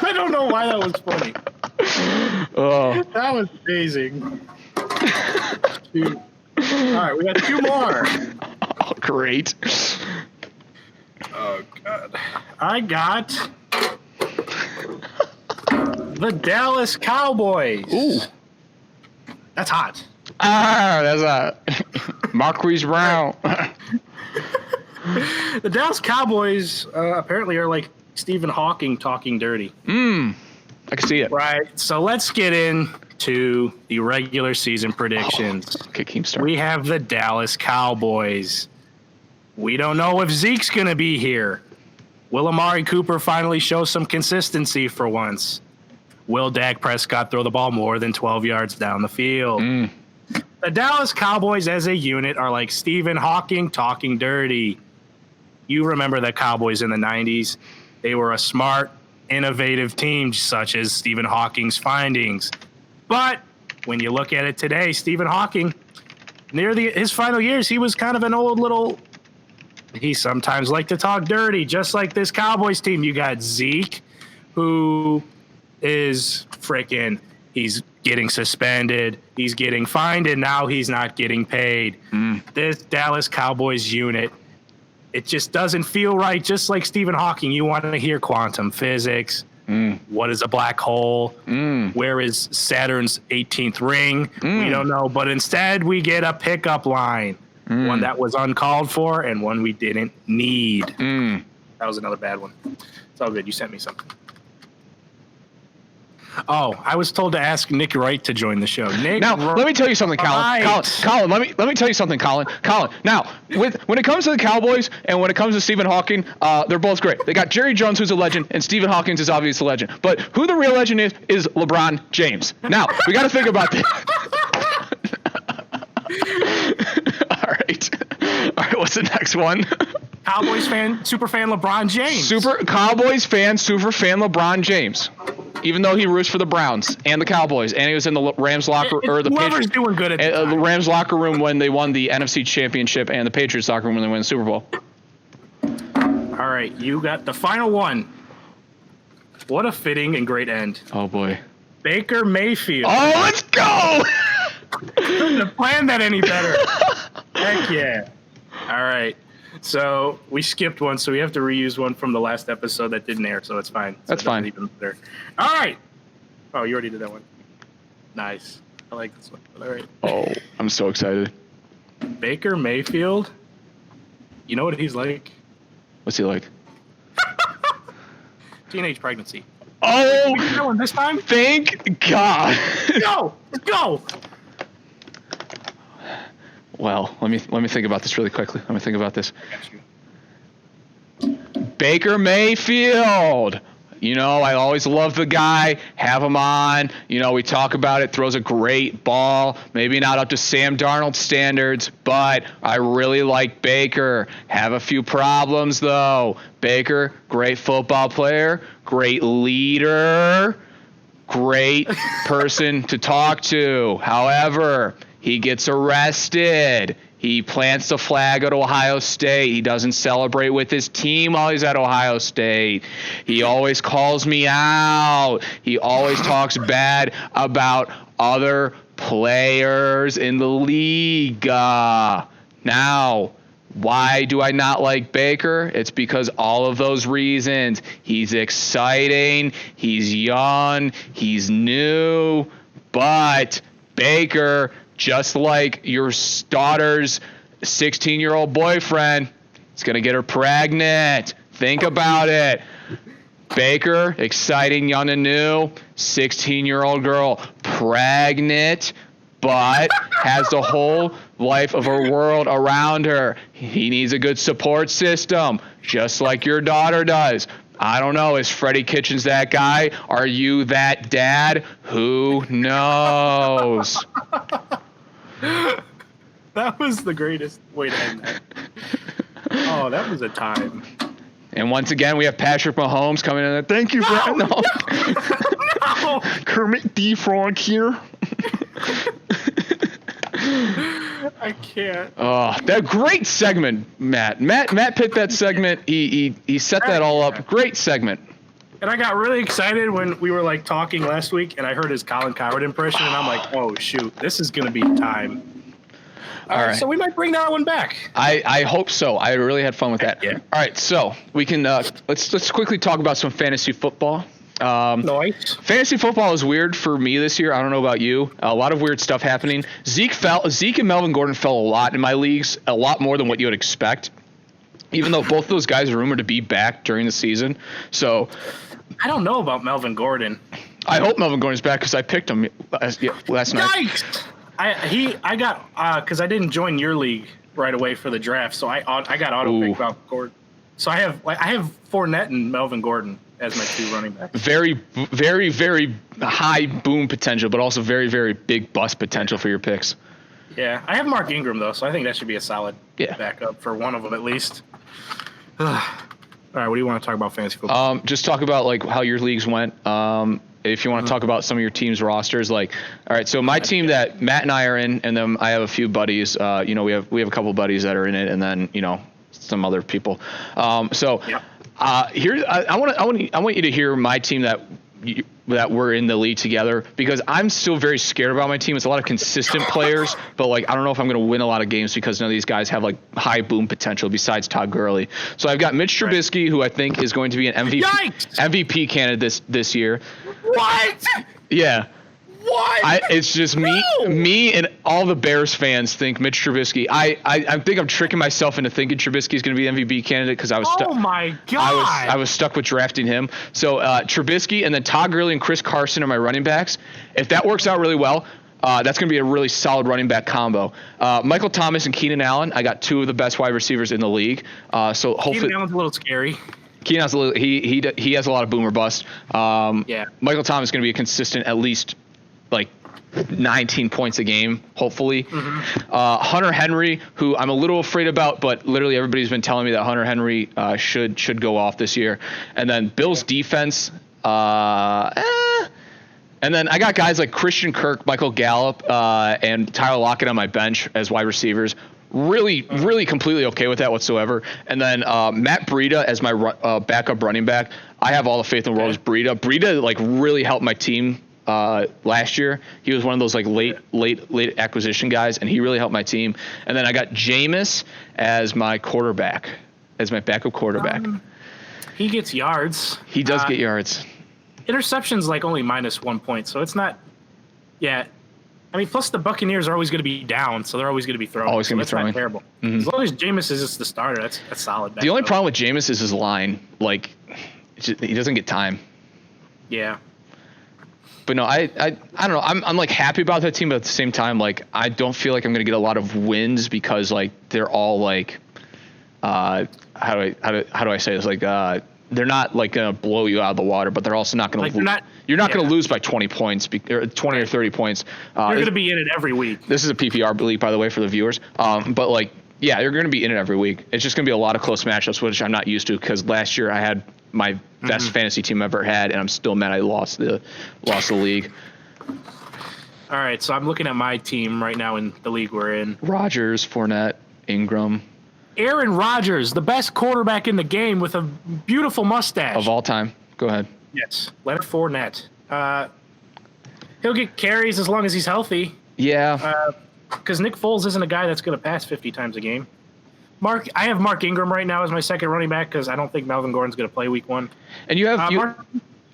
I don't know why that was funny. Oh, that was amazing. Dude. All right, we got two more. Oh, great. Oh, God. I got the Dallas Cowboys. Ooh. That's hot. That's hot. Marquise Brown. The Dallas Cowboys apparently are like Stephen Hawking talking dirty. I can see it. Right. So let's get into the regular season predictions. Okay, Keemstar. We have the Dallas Cowboys. We don't know if Zeke's going to be here. Will Amari Cooper finally show some consistency for once? Will Dak Prescott throw the ball more than 12 yards down the field? The Dallas Cowboys as a unit are like Stephen Hawking talking dirty. You remember the Cowboys in the 90s. They were a smart, innovative team, such as Stephen Hawking's findings. But when you look at it today, Stephen Hawking, near his final years, he was kind of an old little... He sometimes liked to talk dirty, just like this Cowboys team. You got Zeke, who is freaking... He's getting suspended. He's getting fined, and now he's not getting paid. This Dallas Cowboys unit, it just doesn't feel right. Just like Stephen Hawking, you want to hear quantum physics. What is a black hole? Where is Saturn's 18th ring? We don't know. But instead, we get a pickup line. One that was uncalled for and one we didn't need. That was another bad one. It's all good. You sent me something. Oh, I was told to ask Nick Wright to join the show. Nick, now, let me tell you something, Colin. Right. Colin, let me tell you something, Colin. Now, when it comes to the Cowboys and when it comes to Stephen Hawking, they're both great. They got Jerry Jones, who's a legend, and Stephen Hawking is obviously a legend. But who the real legend is LeBron James. Now, we got to think about this. All right, what's the next one? Cowboys fan, super fan LeBron James. Cowboys fan, super fan LeBron James. Even though he roots for the Browns and the Cowboys, and he was in the Rams locker or the whoever's doing good at the Rams locker room when they won the NFC Championship, and the Patriots locker room when they won the Super Bowl. All right, you got the final one. What a fitting and great end. Oh boy, Baker Mayfield. Oh, let's go! Couldn't have planned that any better. Heck yeah! All right. So we skipped one, so we have to reuse one from the last episode that didn't air, so it's fine. That's fine. Even better. All right. Oh, you already did that one. Nice. I like this one. All right. Oh, I'm so excited. Baker Mayfield. You know what he's like? What's he like? Teenage pregnancy. Oh, we got one this time. Thank God. Go. Let's go. Well, let me think about this really quickly. Let me think about this. I got you. Baker Mayfield. You know, I always love the guy, have him on. You know, we talk about it, throws a great ball. Maybe not up to Sam Darnold standards, but I really like Baker. Have a few problems, though. Baker, great football player, great leader, great person to talk to. However, he gets arrested He plants the flag at Ohio State. He doesn't celebrate with his team while he's at Ohio State. He always calls me out. He always talks bad about other players in the league. Now, why do I not like Baker? It's because all of those reasons. He's exciting. He's young. He's new. But Baker, just like your daughter's 16-year-old boyfriend, is going to get her pregnant. Think about it. Baker, exciting, young and new, 16-year-old girl, pregnant, but has the whole life of her world around her. He needs a good support system, just like your daughter does. I don't know. Is Freddie Kitchens that guy? Are you that dad? Who knows? That was the greatest way to end that. Oh, that was a time. And once again, we have Patrick Mahomes coming in. Thank you, Brad. No. No. Kermit D. Frog here. I can't. Oh, that great segment, Matt. Matt picked that segment. He set that all up. Great segment. And I got really excited when we were like talking last week, and I heard his Colin Cowherd impression, and I'm like, oh shoot, this is gonna be time. All right, so we might bring that one back. I hope so. I really had fun with that. Yeah. All right, so we can let's quickly talk about some fantasy football. Nice. Fantasy football is weird for me this year. I don't know about you. A lot of weird stuff happening. Zeke and Melvin Gordon fell a lot in my leagues, a lot more than what you would expect. Even though both those guys are rumored to be back during the season. So I don't know about Melvin Gordon. I hope Melvin Gordon's back because I picked him last night. Yikes! I got because I didn't join your league right away for the draft, so I got auto picked Melvin Gordon. So I have Fournette and Melvin Gordon as my two running backs. Very, very, very high boom potential, but also very, very big bust potential for your picks. Yeah, I have Mark Ingram though, so I think that should be a solid backup for one of them at least. All right, what do you want to talk about fantasy football? Just talk about like how your leagues went. If you want to talk about some of your team's rosters, like, all right, so my team that Matt and I are in, and then I have a few buddies. We have a couple buddies that are in it, and then some other people. Here I want you to hear my team that we're in the league together, because I'm still very scared about my team. It's a lot of consistent players, but like I don't know if I'm going to win a lot of games because none of these guys have like high boom potential besides Todd Gurley. So I've got Mitch Trubisky, who I think is going to be an MVP candidate this year. What? Yeah. What? It's just me and all the Bears fans think Mitch Trubisky. I think I'm tricking myself into thinking Trubisky is going to be the MVP candidate because I was stuck. Oh my God! I was stuck with drafting him. So Trubisky and then Todd Gurley and Chris Carson are my running backs. If that works out really well, that's going to be a really solid running back combo. Michael Thomas and Keenan Allen. I got two of the best wide receivers in the league. So hopefully Keenan Allen's a little scary. Keenan's he has a lot of boom or bust. Michael Thomas is going to be a consistent at least like 19 points a game, hopefully. Hunter Henry, who I'm a little afraid about, but literally everybody's been telling me that Hunter Henry should go off this year. And then Bills defense. And then I got guys like Christian Kirk, Michael Gallup, and Tyler Lockett on my bench as wide receivers. Really, really completely okay with that whatsoever. And then Matt Breida as my backup running back. I have all the faith in the world as Breida. Breida like really helped my team last year. He was one of those like late acquisition guys, and he really helped my team. And then I got Jameis as my quarterback, as my backup quarterback. He gets yards. He does get yards. Interceptions like only -1 point, so it's not. Yeah, I mean, plus the Buccaneers are always going to be down, so they're always going to be throwing. Always going to be throwing. Not terrible. As long as Jameis is just the starter, that's solid. The only problem with Jameis is his line. Like, he doesn't get time. Yeah. But no, I don't know. I'm like happy about that team, but at the same time, like I don't feel like I'm gonna get a lot of wins because like they're all like, how do I say this? Like they're not like gonna blow you out of the water, but they're also not gonna. Like you're not gonna lose by 20 points, or 20 or 30 points. You're gonna be in it every week. This is a PPR league, by the way, for the viewers. But like, yeah, you're gonna be in it every week. It's just gonna be a lot of close matchups, which I'm not used to because last year I had my best fantasy team ever had, and I'm still mad I lost the league. All right, so I'm looking at my team right now in the league we're in. Rodgers, Fournette, Ingram. Aaron Rodgers, the best quarterback in the game with a beautiful mustache. Of all time. Go ahead. Yes, Leonard Fournette. He'll get carries as long as he's healthy. Yeah. Because Nick Foles isn't a guy that's going to pass 50 times a game. I have Mark Ingram right now as my second running back because I don't think Melvin Gordon's going to play week 1. And you have Go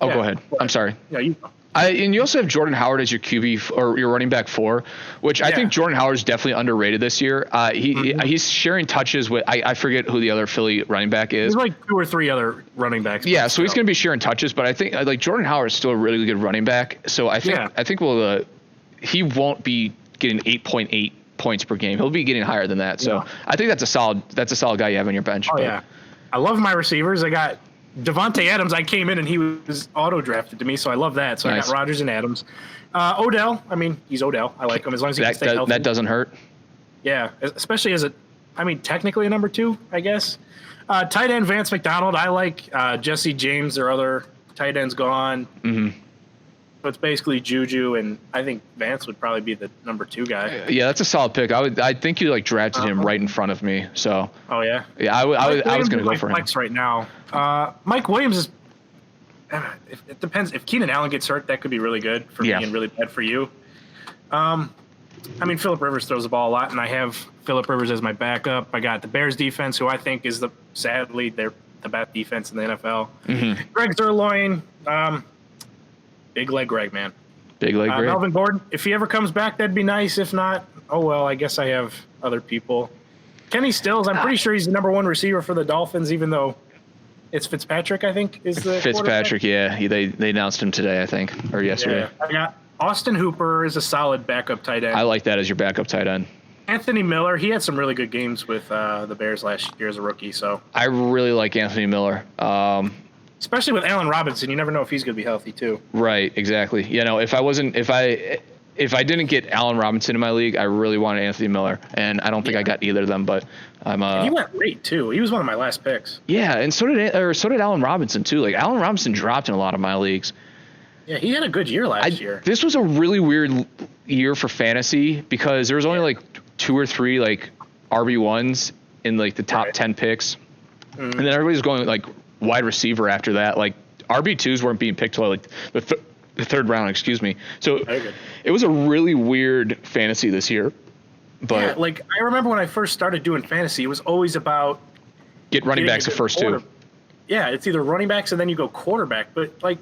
ahead. I'm sorry. Yeah, you. And you also have Jordan Howard as your QB or your running back 4, which I think Jordan Howard is definitely underrated this year. He's sharing touches with I forget who the other Philly running back is. There's like 2 or 3 other running backs. Yeah, so he's going to be sharing touches, but I think like Jordan Howard is still a really good running back. So I think he won't be getting 8.8 points per game. He'll be getting higher than that. So I think that's a solid guy you have on your bench. Oh yeah, I love my receivers. I got Devontae Adams. I came in and he was auto drafted to me, so I love that. So nice. I got Rodgers and Adams. Odell. I mean, he's Odell. I like him as long as he can stay healthy. That doesn't hurt. Yeah, especially technically a number 2, I guess. Tight end Vance McDonald. I like Jesse James. Their other tight end's gone. Mm-hmm. So it's basically Juju, and I think Vance would probably be the number 2 guy. Yeah, that's a solid pick. I think you drafted him right in front of me. So. Oh yeah. Yeah, I was going to go for him. Flex right now. Mike Williams is. It depends. If Keenan Allen gets hurt, that could be really good for me and really bad for you. Phillip Rivers throws the ball a lot, and I have Phillip Rivers as my backup. I got the Bears defense, who I think is sadly they're the best defense in the NFL. Mm-hmm. Greg Zerloin. Big leg Greg, man. Big leg Greg. Melvin Gordon, if he ever comes back, that'd be nice. If not, oh well, I guess I have other people. Kenny Stills, I'm pretty sure he's the number 1 receiver for the Dolphins, even though it's Fitzpatrick, I think, is the Fitzpatrick, yeah. They announced him today, I think, or yesterday. Yeah. I got Austin Hooper is a solid backup tight end. I like that as your backup tight end. Anthony Miller, he had some really good games with the Bears last year as a rookie. So I really like Anthony Miller. Especially with Allen Robinson, you never know if he's going to be healthy too. Right, exactly. If I didn't get Allen Robinson in my league, I really wanted Anthony Miller, and I don't think I got either of them. But he went late too. He was one of my last picks. Yeah, and so did Allen Robinson too. Like Allen Robinson dropped in a lot of my leagues. Yeah, he had a good year last year. This was a really weird year for fantasy because there was only 2 or 3 RB1s in the top 10 picks, and then everybody's going wide receiver after that. RB2s weren't being picked till the 3rd round, excuse me. So it was a really weird fantasy this year. But I remember when I first started doing fantasy, it was always about get running backs the first 2. Yeah, it's either running backs and then you go quarterback. But the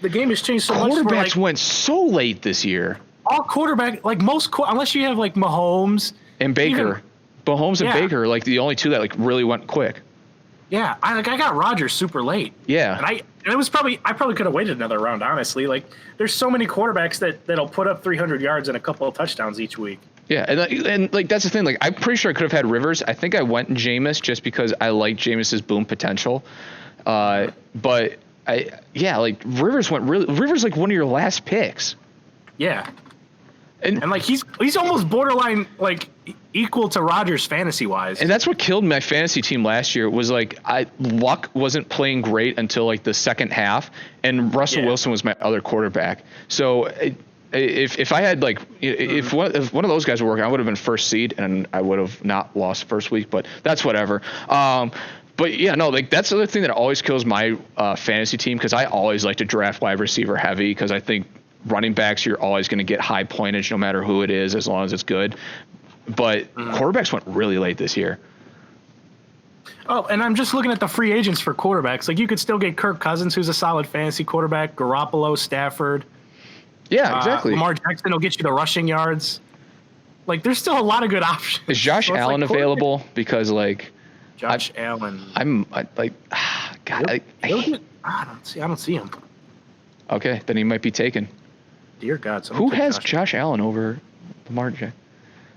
game has changed so much. Quarterbacks went so late this year. All quarterback, unless you have Mahomes and Baker. Mahomes and Baker, the only 2 that really went quick. Yeah, I got Rodgers super late. Yeah, and it was I probably could have waited another round. Honestly, there's so many quarterbacks that'll put up 300 yards and a couple of touchdowns each week. Yeah, and that's the thing. I'm pretty sure I could have had Rivers. I think I went Jameis just because I like Jameis's boom potential. But Rivers went Rivers one of your last picks. Yeah. And he's almost borderline equal to Rodgers fantasy wise. And that's what killed my fantasy team last year was Luck wasn't playing great until the second half, and Russell Wilson was my other quarterback. So if I had if one of those guys were working, I would have been first seed and I would have not lost first week. But that's whatever. But yeah, no, that's the other thing that always kills my fantasy team because I always like to draft wide receiver heavy because I think running backs, you're always going to get high pointage no matter who it is, as long as it's good. But quarterbacks went really late this year. Oh, and I'm just looking at the free agents for quarterbacks. You could still get Kirk Cousins, who's a solid fantasy quarterback, Garoppolo, Stafford. Yeah, exactly. Lamar Jackson will get you the rushing yards. There's still a lot of good options. Is Josh Allen available? Because Josh Allen. I don't see him. Okay, then he might be taken. Dear God. Who has Josh Allen over Lamar Jackson?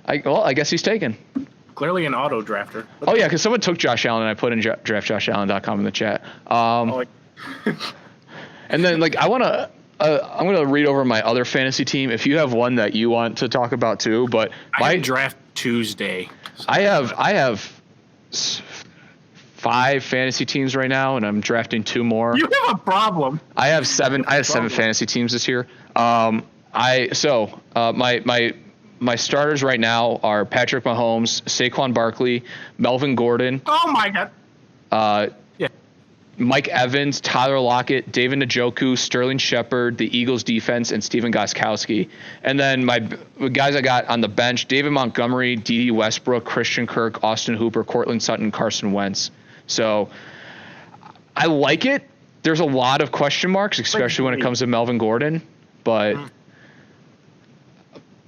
I guess he's taken. Clearly an auto drafter. Oh, yeah, because someone took Josh Allen, and I put in draftjoshallen.com in the chat. And then, I'm going to read over my other fantasy team. If you have one that you want to talk about, too. But I draft Tuesday. So I have 5 fantasy teams right now, and I'm drafting 2 more. You have a problem. I have 7 fantasy teams this year. My starters right now are Patrick Mahomes, Saquon Barkley, Melvin Gordon. Oh my God. Yeah. Mike Evans, Tyler Lockett, David Njoku, Sterling Shepard, the Eagles defense, and Steven Gostkowski. And then my guys I got on the bench, David Montgomery, Dede Westbrook, Christian Kirk, Austin Hooper, Cortland Sutton, Carson Wentz. So I like it. There's a lot of question marks, especially when it comes to Melvin Gordon, but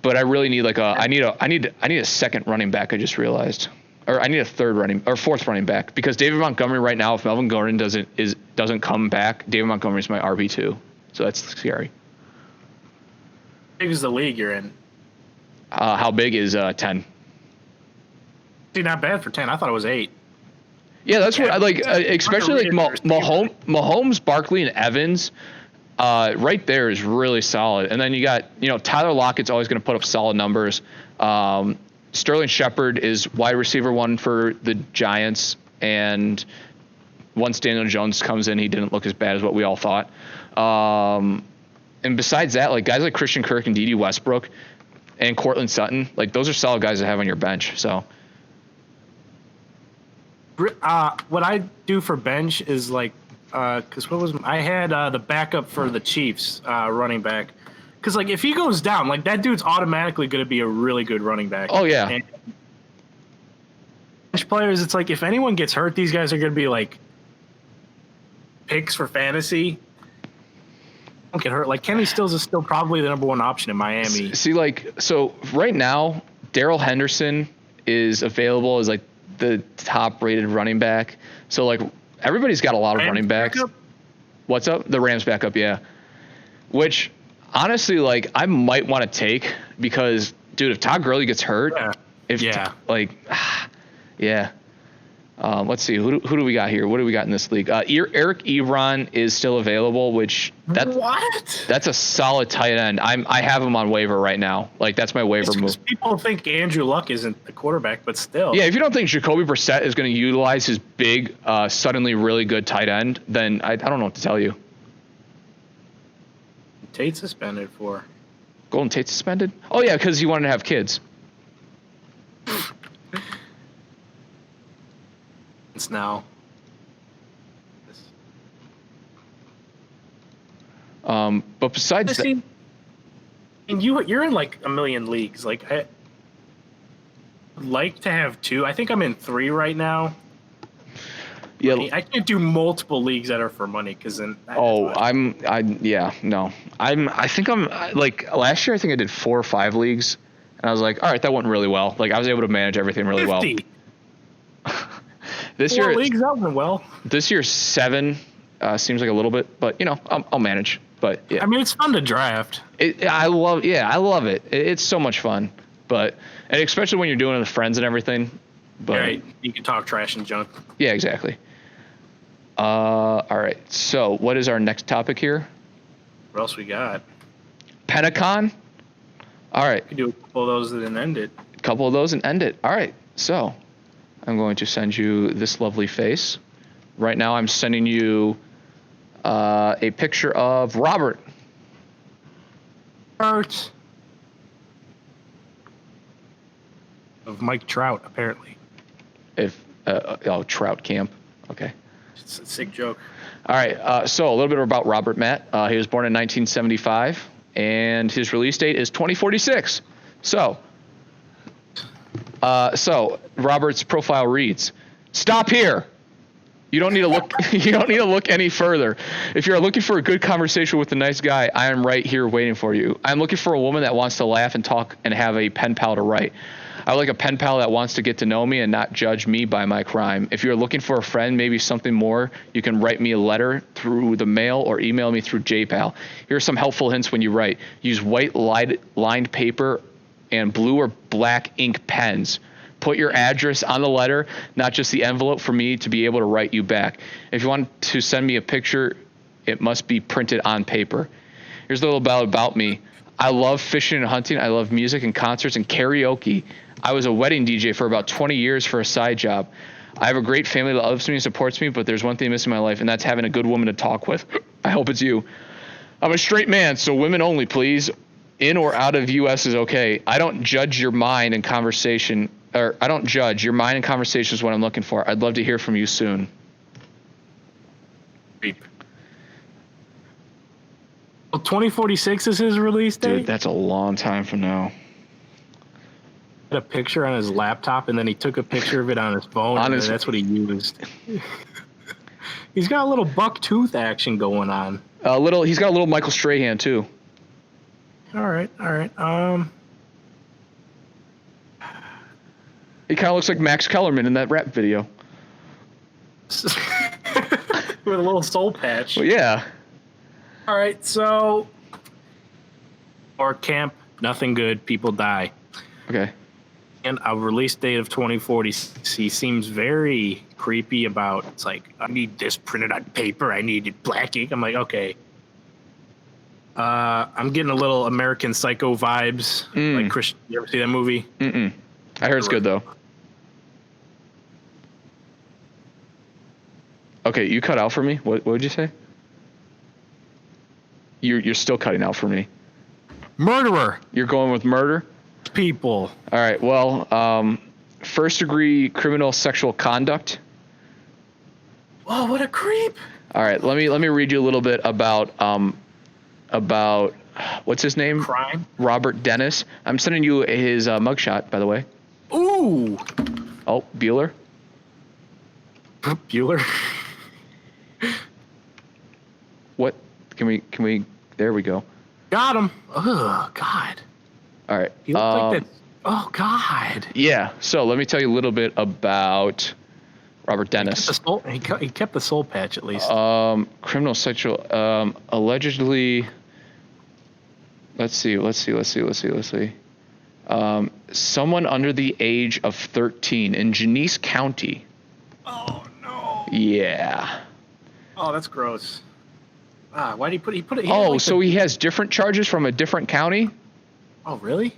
I really need I need a second running back. I just realized, or I need a fourth running back, because David Montgomery right now, if Melvin Gordon doesn't come back, David Montgomery is my RB2, so that's scary. How big is the league you're in? How big is 10? See, not bad for 10. I thought it was 8. Yeah, that's what I like, especially like Mahomes, Barkley, and Evans. Right there is really solid. And then you got, Tyler Lockett's always going to put up solid numbers. Sterling Shepard is wide receiver 1 for the Giants. And once Daniel Jones comes in, he didn't look as bad as what we all thought. And besides that, like guys like Christian Kirk and Dede Westbrook and Cortland Sutton, like those are solid guys to have on your bench. So. What I do for bench is like, because I had the backup for the Chiefs running back, because like if he goes down, like that dude's automatically going to be a really good running back. Oh yeah. And bench players, it's like if anyone gets hurt, these guys are going to be like picks for fantasy. Don't get hurt. Like Kenny Stills is still probably the number 1 option in Miami. See, like so right now, Darrell Henderson is available as like the top rated running back. So like everybody's got a lot of running backs. Backup? What's up? The Rams backup, yeah. Which honestly, like I might want to take, because dude, if Todd Gurley gets hurt, let's see, who do we got here? What do we got in this league? Eric Ebron is still available, which that's a solid tight end. I have him on waiver right now. Like that's my waiver move. People think Andrew Luck isn't the quarterback, but still. Yeah, if you don't think Jacoby Brissett is going to utilize his big, suddenly really good tight end, then I don't know what to tell you. Tate suspended for. Golden Tate suspended? Oh yeah, because he wanted to have kids. Now. But besides that, and you're in like a million leagues. Like I'd like to have 2. I think I'm in 3 right now. Yeah, I can't do multiple leagues that are for money, because then. I think I'm like last year. I think I did 4 or 5 leagues, and I was like, all right, that went really well. Like I was able to manage everything really 50. Well. This 4 year, leagues, that went well. This year 7 seems like a little bit, but I'll manage. But yeah, I mean it's fun to draft. I love it. It's so much fun. And especially when you're doing it with friends and everything. But right, you can talk trash and junk. Yeah, exactly. All right. So what is our next topic here? What else we got? Pennacon. All right. We could do a couple of those and then end it. All right. So I'm going to send you this lovely face. Right now I'm sending you a picture of Robert. Of Mike Trout, apparently. Trout camp. Okay. It's a sick joke. All right. So a little bit about Robert, Matt. He was born in 1975, and his release date is 2046. So Robert's profile reads, "Stop here. You don't need to look. You don't need to look any further. If you're looking for a good conversation with a nice guy, I am right here waiting for you. I'm looking for a woman that wants to laugh and talk and have a pen pal to write. I like a pen pal that wants to get to know me and not judge me by my crime. If you're looking for a friend, maybe something more, you can write me a letter through the mail or email me through JPal. Here are some helpful hints when you write. Use white lined paper and blue or black ink pens. Put your address on the letter, not just the envelope, for me to be able to write you back. If you want to send me a picture, it must be printed on paper. Here's a little about me. I love fishing and hunting. I love music and concerts and karaoke. I was a wedding DJ for about 20 years for a side job. I have a great family that loves me and supports me, but there's one thing missing in my life, and that's having a good woman to talk with. I hope it's you. I'm a straight man, so women only, please. in or out of U.S. is okay. I don't judge your mind and conversation, or I don't judge your mind and conversation is what I'm looking for. I'd love to hear from you soon. Well, 2046 is his release date. Dude, that's a long time from now. He had a picture on his laptop, and then he took a picture of it on his phone, and that's what he used. He's got a little buck tooth action going on. He's got a little Michael Strahan too. All right. He kind of looks like Max Kellerman in that rap video. With a little soul patch. Well, yeah. All right, so or camp, nothing good, people die. Okay. And a release date of 2040. He seems very creepy about. It's like, I need this printed on paper. I need it black ink. I'm like, okay. I'm getting a little American Psycho vibes. Like Christian, you ever see that movie? I heard it's good though. Okay, you cut out for me. What did you say? You're still cutting out for me. Murderer. You're going with murder? People. All right. Well, first degree criminal sexual conduct. Oh, what a creep! All right. Let me read you a little bit about what's his name? Crime. Robert Dennis. I'm sending you his mugshot, by the way. Ooh. Oh, Bueller. Bueller. What? Can we? There we go. Got him. Oh God. All right. He looked like that. Oh God. Yeah. So let me tell you a little bit about Robert Dennis. He kept the soul patch at least. Criminal sexual. Allegedly. Let's see. Someone under the age of 13 in Genesee County. Oh no. Yeah. Oh, that's gross. Why did he put it? He has different charges from a different county? Oh, really?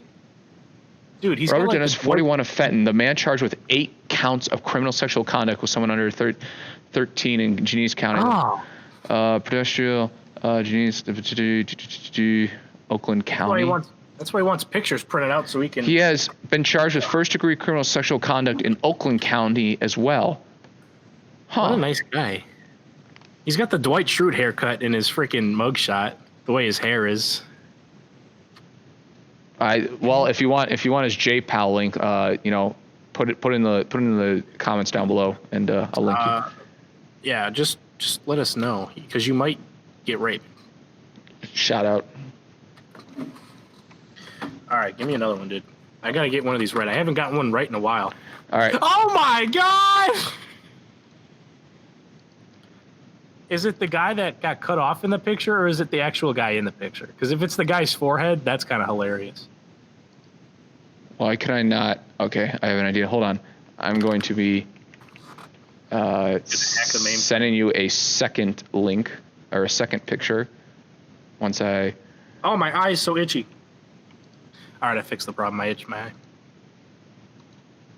Dude, he's Robert got Dennis, 41 of Fenton. The man charged with 8 counts of criminal sexual conduct with someone under 13 in Genesee County. Oh. Pedestrian, Genesee, Oakland County. That's why he wants pictures printed out so he can. He has been charged with first-degree criminal sexual conduct in Oakland County as well. What a nice guy. He's got the Dwight Schrute haircut in his freaking mugshot. The way his hair is. If you want his JPal link, put it in the comments down below, and I'll link you. Yeah, just let us know because you might get raped. Shout out. All right, give me another one, dude. I gotta get one of these right. I haven't gotten one right in a while. All right. Oh my God! Is it the guy that got cut off in the picture, or is it the actual guy in the picture? Because if it's the guy's forehead, that's kind of hilarious. Why can I not? Okay, I have an idea. Hold on. I'm going to be sending you a second link or a second picture once I. Oh, my eye's so itchy. All right, I fixed the problem. I itched my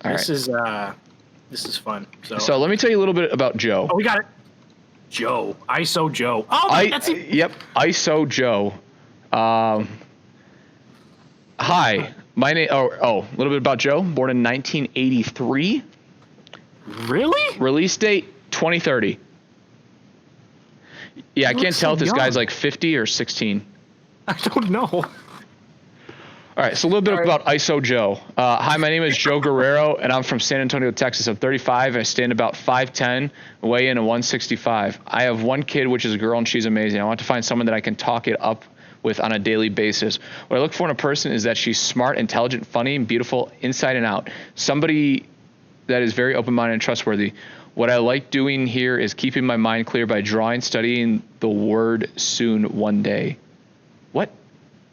eye. This is fun. So let me tell you a little bit about Joe. Oh, we got it. Joe. ISO Joe. Oh, that's it. Yep, ISO Joe. Hi, my name. A little bit about Joe. Born in 1983. Really? Release date 2030. Yeah, I can't tell if this guy's like 50 or 16. I don't know. All right, so a little bit about ISO Joe. Hi, my name is Joe Guerrero, and I'm from San Antonio, Texas. I'm 35. I stand about 5'10", weigh in at 165. I have one kid, which is a girl, and she's amazing. I want to find someone that I can talk it up with on a daily basis. What I look for in a person is that she's smart, intelligent, funny, and beautiful inside and out. Somebody that is very open-minded and trustworthy. What I like doing here is keeping my mind clear by drawing, studying the word soon one day.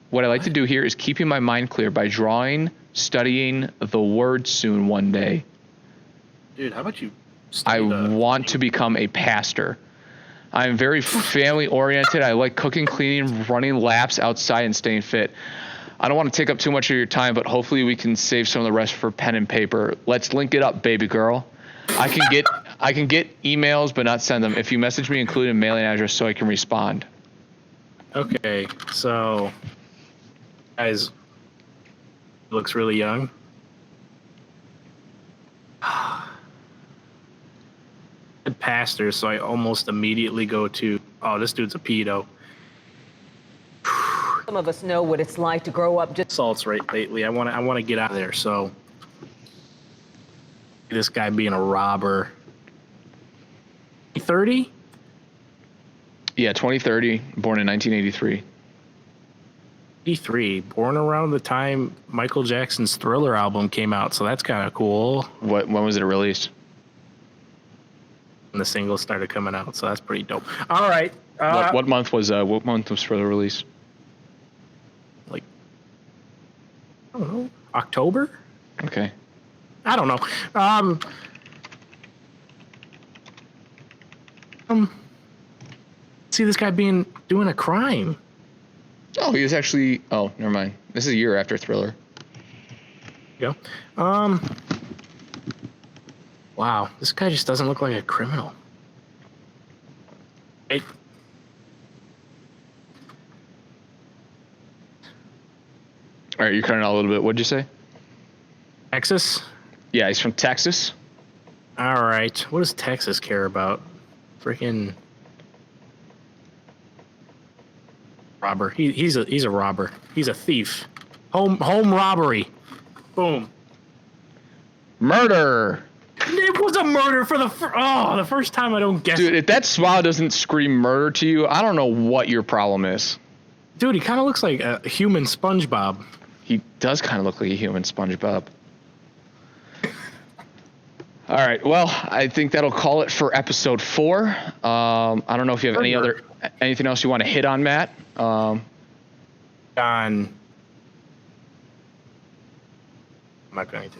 What I like to do here is keeping my mind clear by drawing, studying the word soon one day. Dude, how about you? I want to become a pastor. I'm very family oriented. I like cooking, cleaning, running laps outside, and staying fit. I don't want to take up too much of your time, but hopefully we can save some of the rest for pen and paper. Let's link it up, baby girl. I can get emails, but not send them. If you message me, include a mailing address so I can respond. Okay, so Guys, looks really young. Pastor, so I almost immediately go to, oh, this dude's a pedo. Some of us know what it's like to grow up just Assaults right lately. I want to get out of there. So this guy being a robber. 30? Yeah, 2030, born in 1983. 83, born around the time Michael Jackson's Thriller album came out, so that's kind of cool. When was it released? And the singles started coming out, so that's pretty dope. All right. What month was Thriller released? Like, I don't know, October? Okay. I don't know. See this guy doing a crime. Oh, he was actually. Oh, never mind. This is a year after Thriller. There you go. Wow, this guy just doesn't look like a criminal. Hey. All right, you're cutting out a little bit. What'd you say? Texas? Yeah, he's from Texas. All right. What does Texas care about? Freaking robber. He's a robber. He's a thief. Home robbery. Boom. Murder. It was a murder for the first time I don't guess. Dude, if that smile doesn't scream murder to you, I don't know what your problem is. Dude, he kind of looks like a human SpongeBob. He does kind of look like a human SpongeBob. All right, well, I think that'll call it for episode 4. I don't know if you have anything else you want to hit on, Matt. I'm not going to.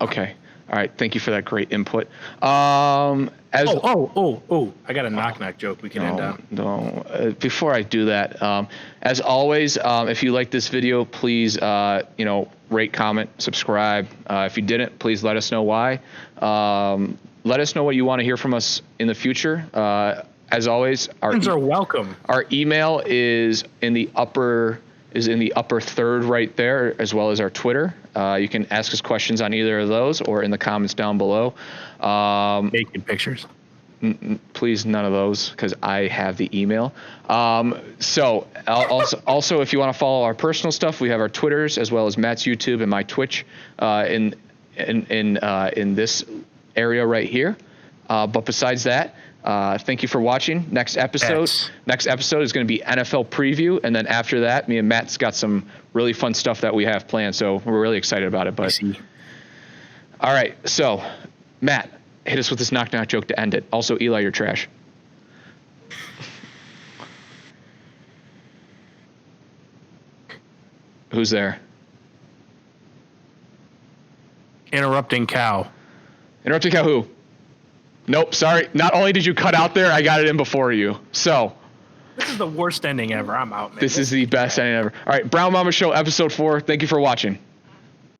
Okay. All right. Thank you for that great input. I got a knock joke we can end on. No. Before I do that, as always, if you like this video, please, rate, comment, subscribe. If you didn't, please let us know why. Let us know what you want to hear from us in the future. As always, our friends are welcome. Our email is in the upper third right there, as well as our Twitter. You can ask us questions on either of those or in the comments down below. Naked pictures. Please, none of those, because I have the email. So also, if you want to follow our personal stuff, we have our Twitters as well as Matt's YouTube and my Twitch in this area right here. But besides that, thank you for watching. Next episode is going to be NFL preview, and then after that, me and Matt's got some really fun stuff that we have planned. So we're really excited about it. But all right, so Matt, hit us with this knock joke to end it. Also, Eli, you're trash. Who's there? Interrupting cow. Interrupting cow who? Nope, sorry. Not only did you cut out there, I got it in before you. So. This is the worst ending ever. I'm out, man. This is the best ending ever. All right, Brown Mama Show, episode 4. Thank you for watching.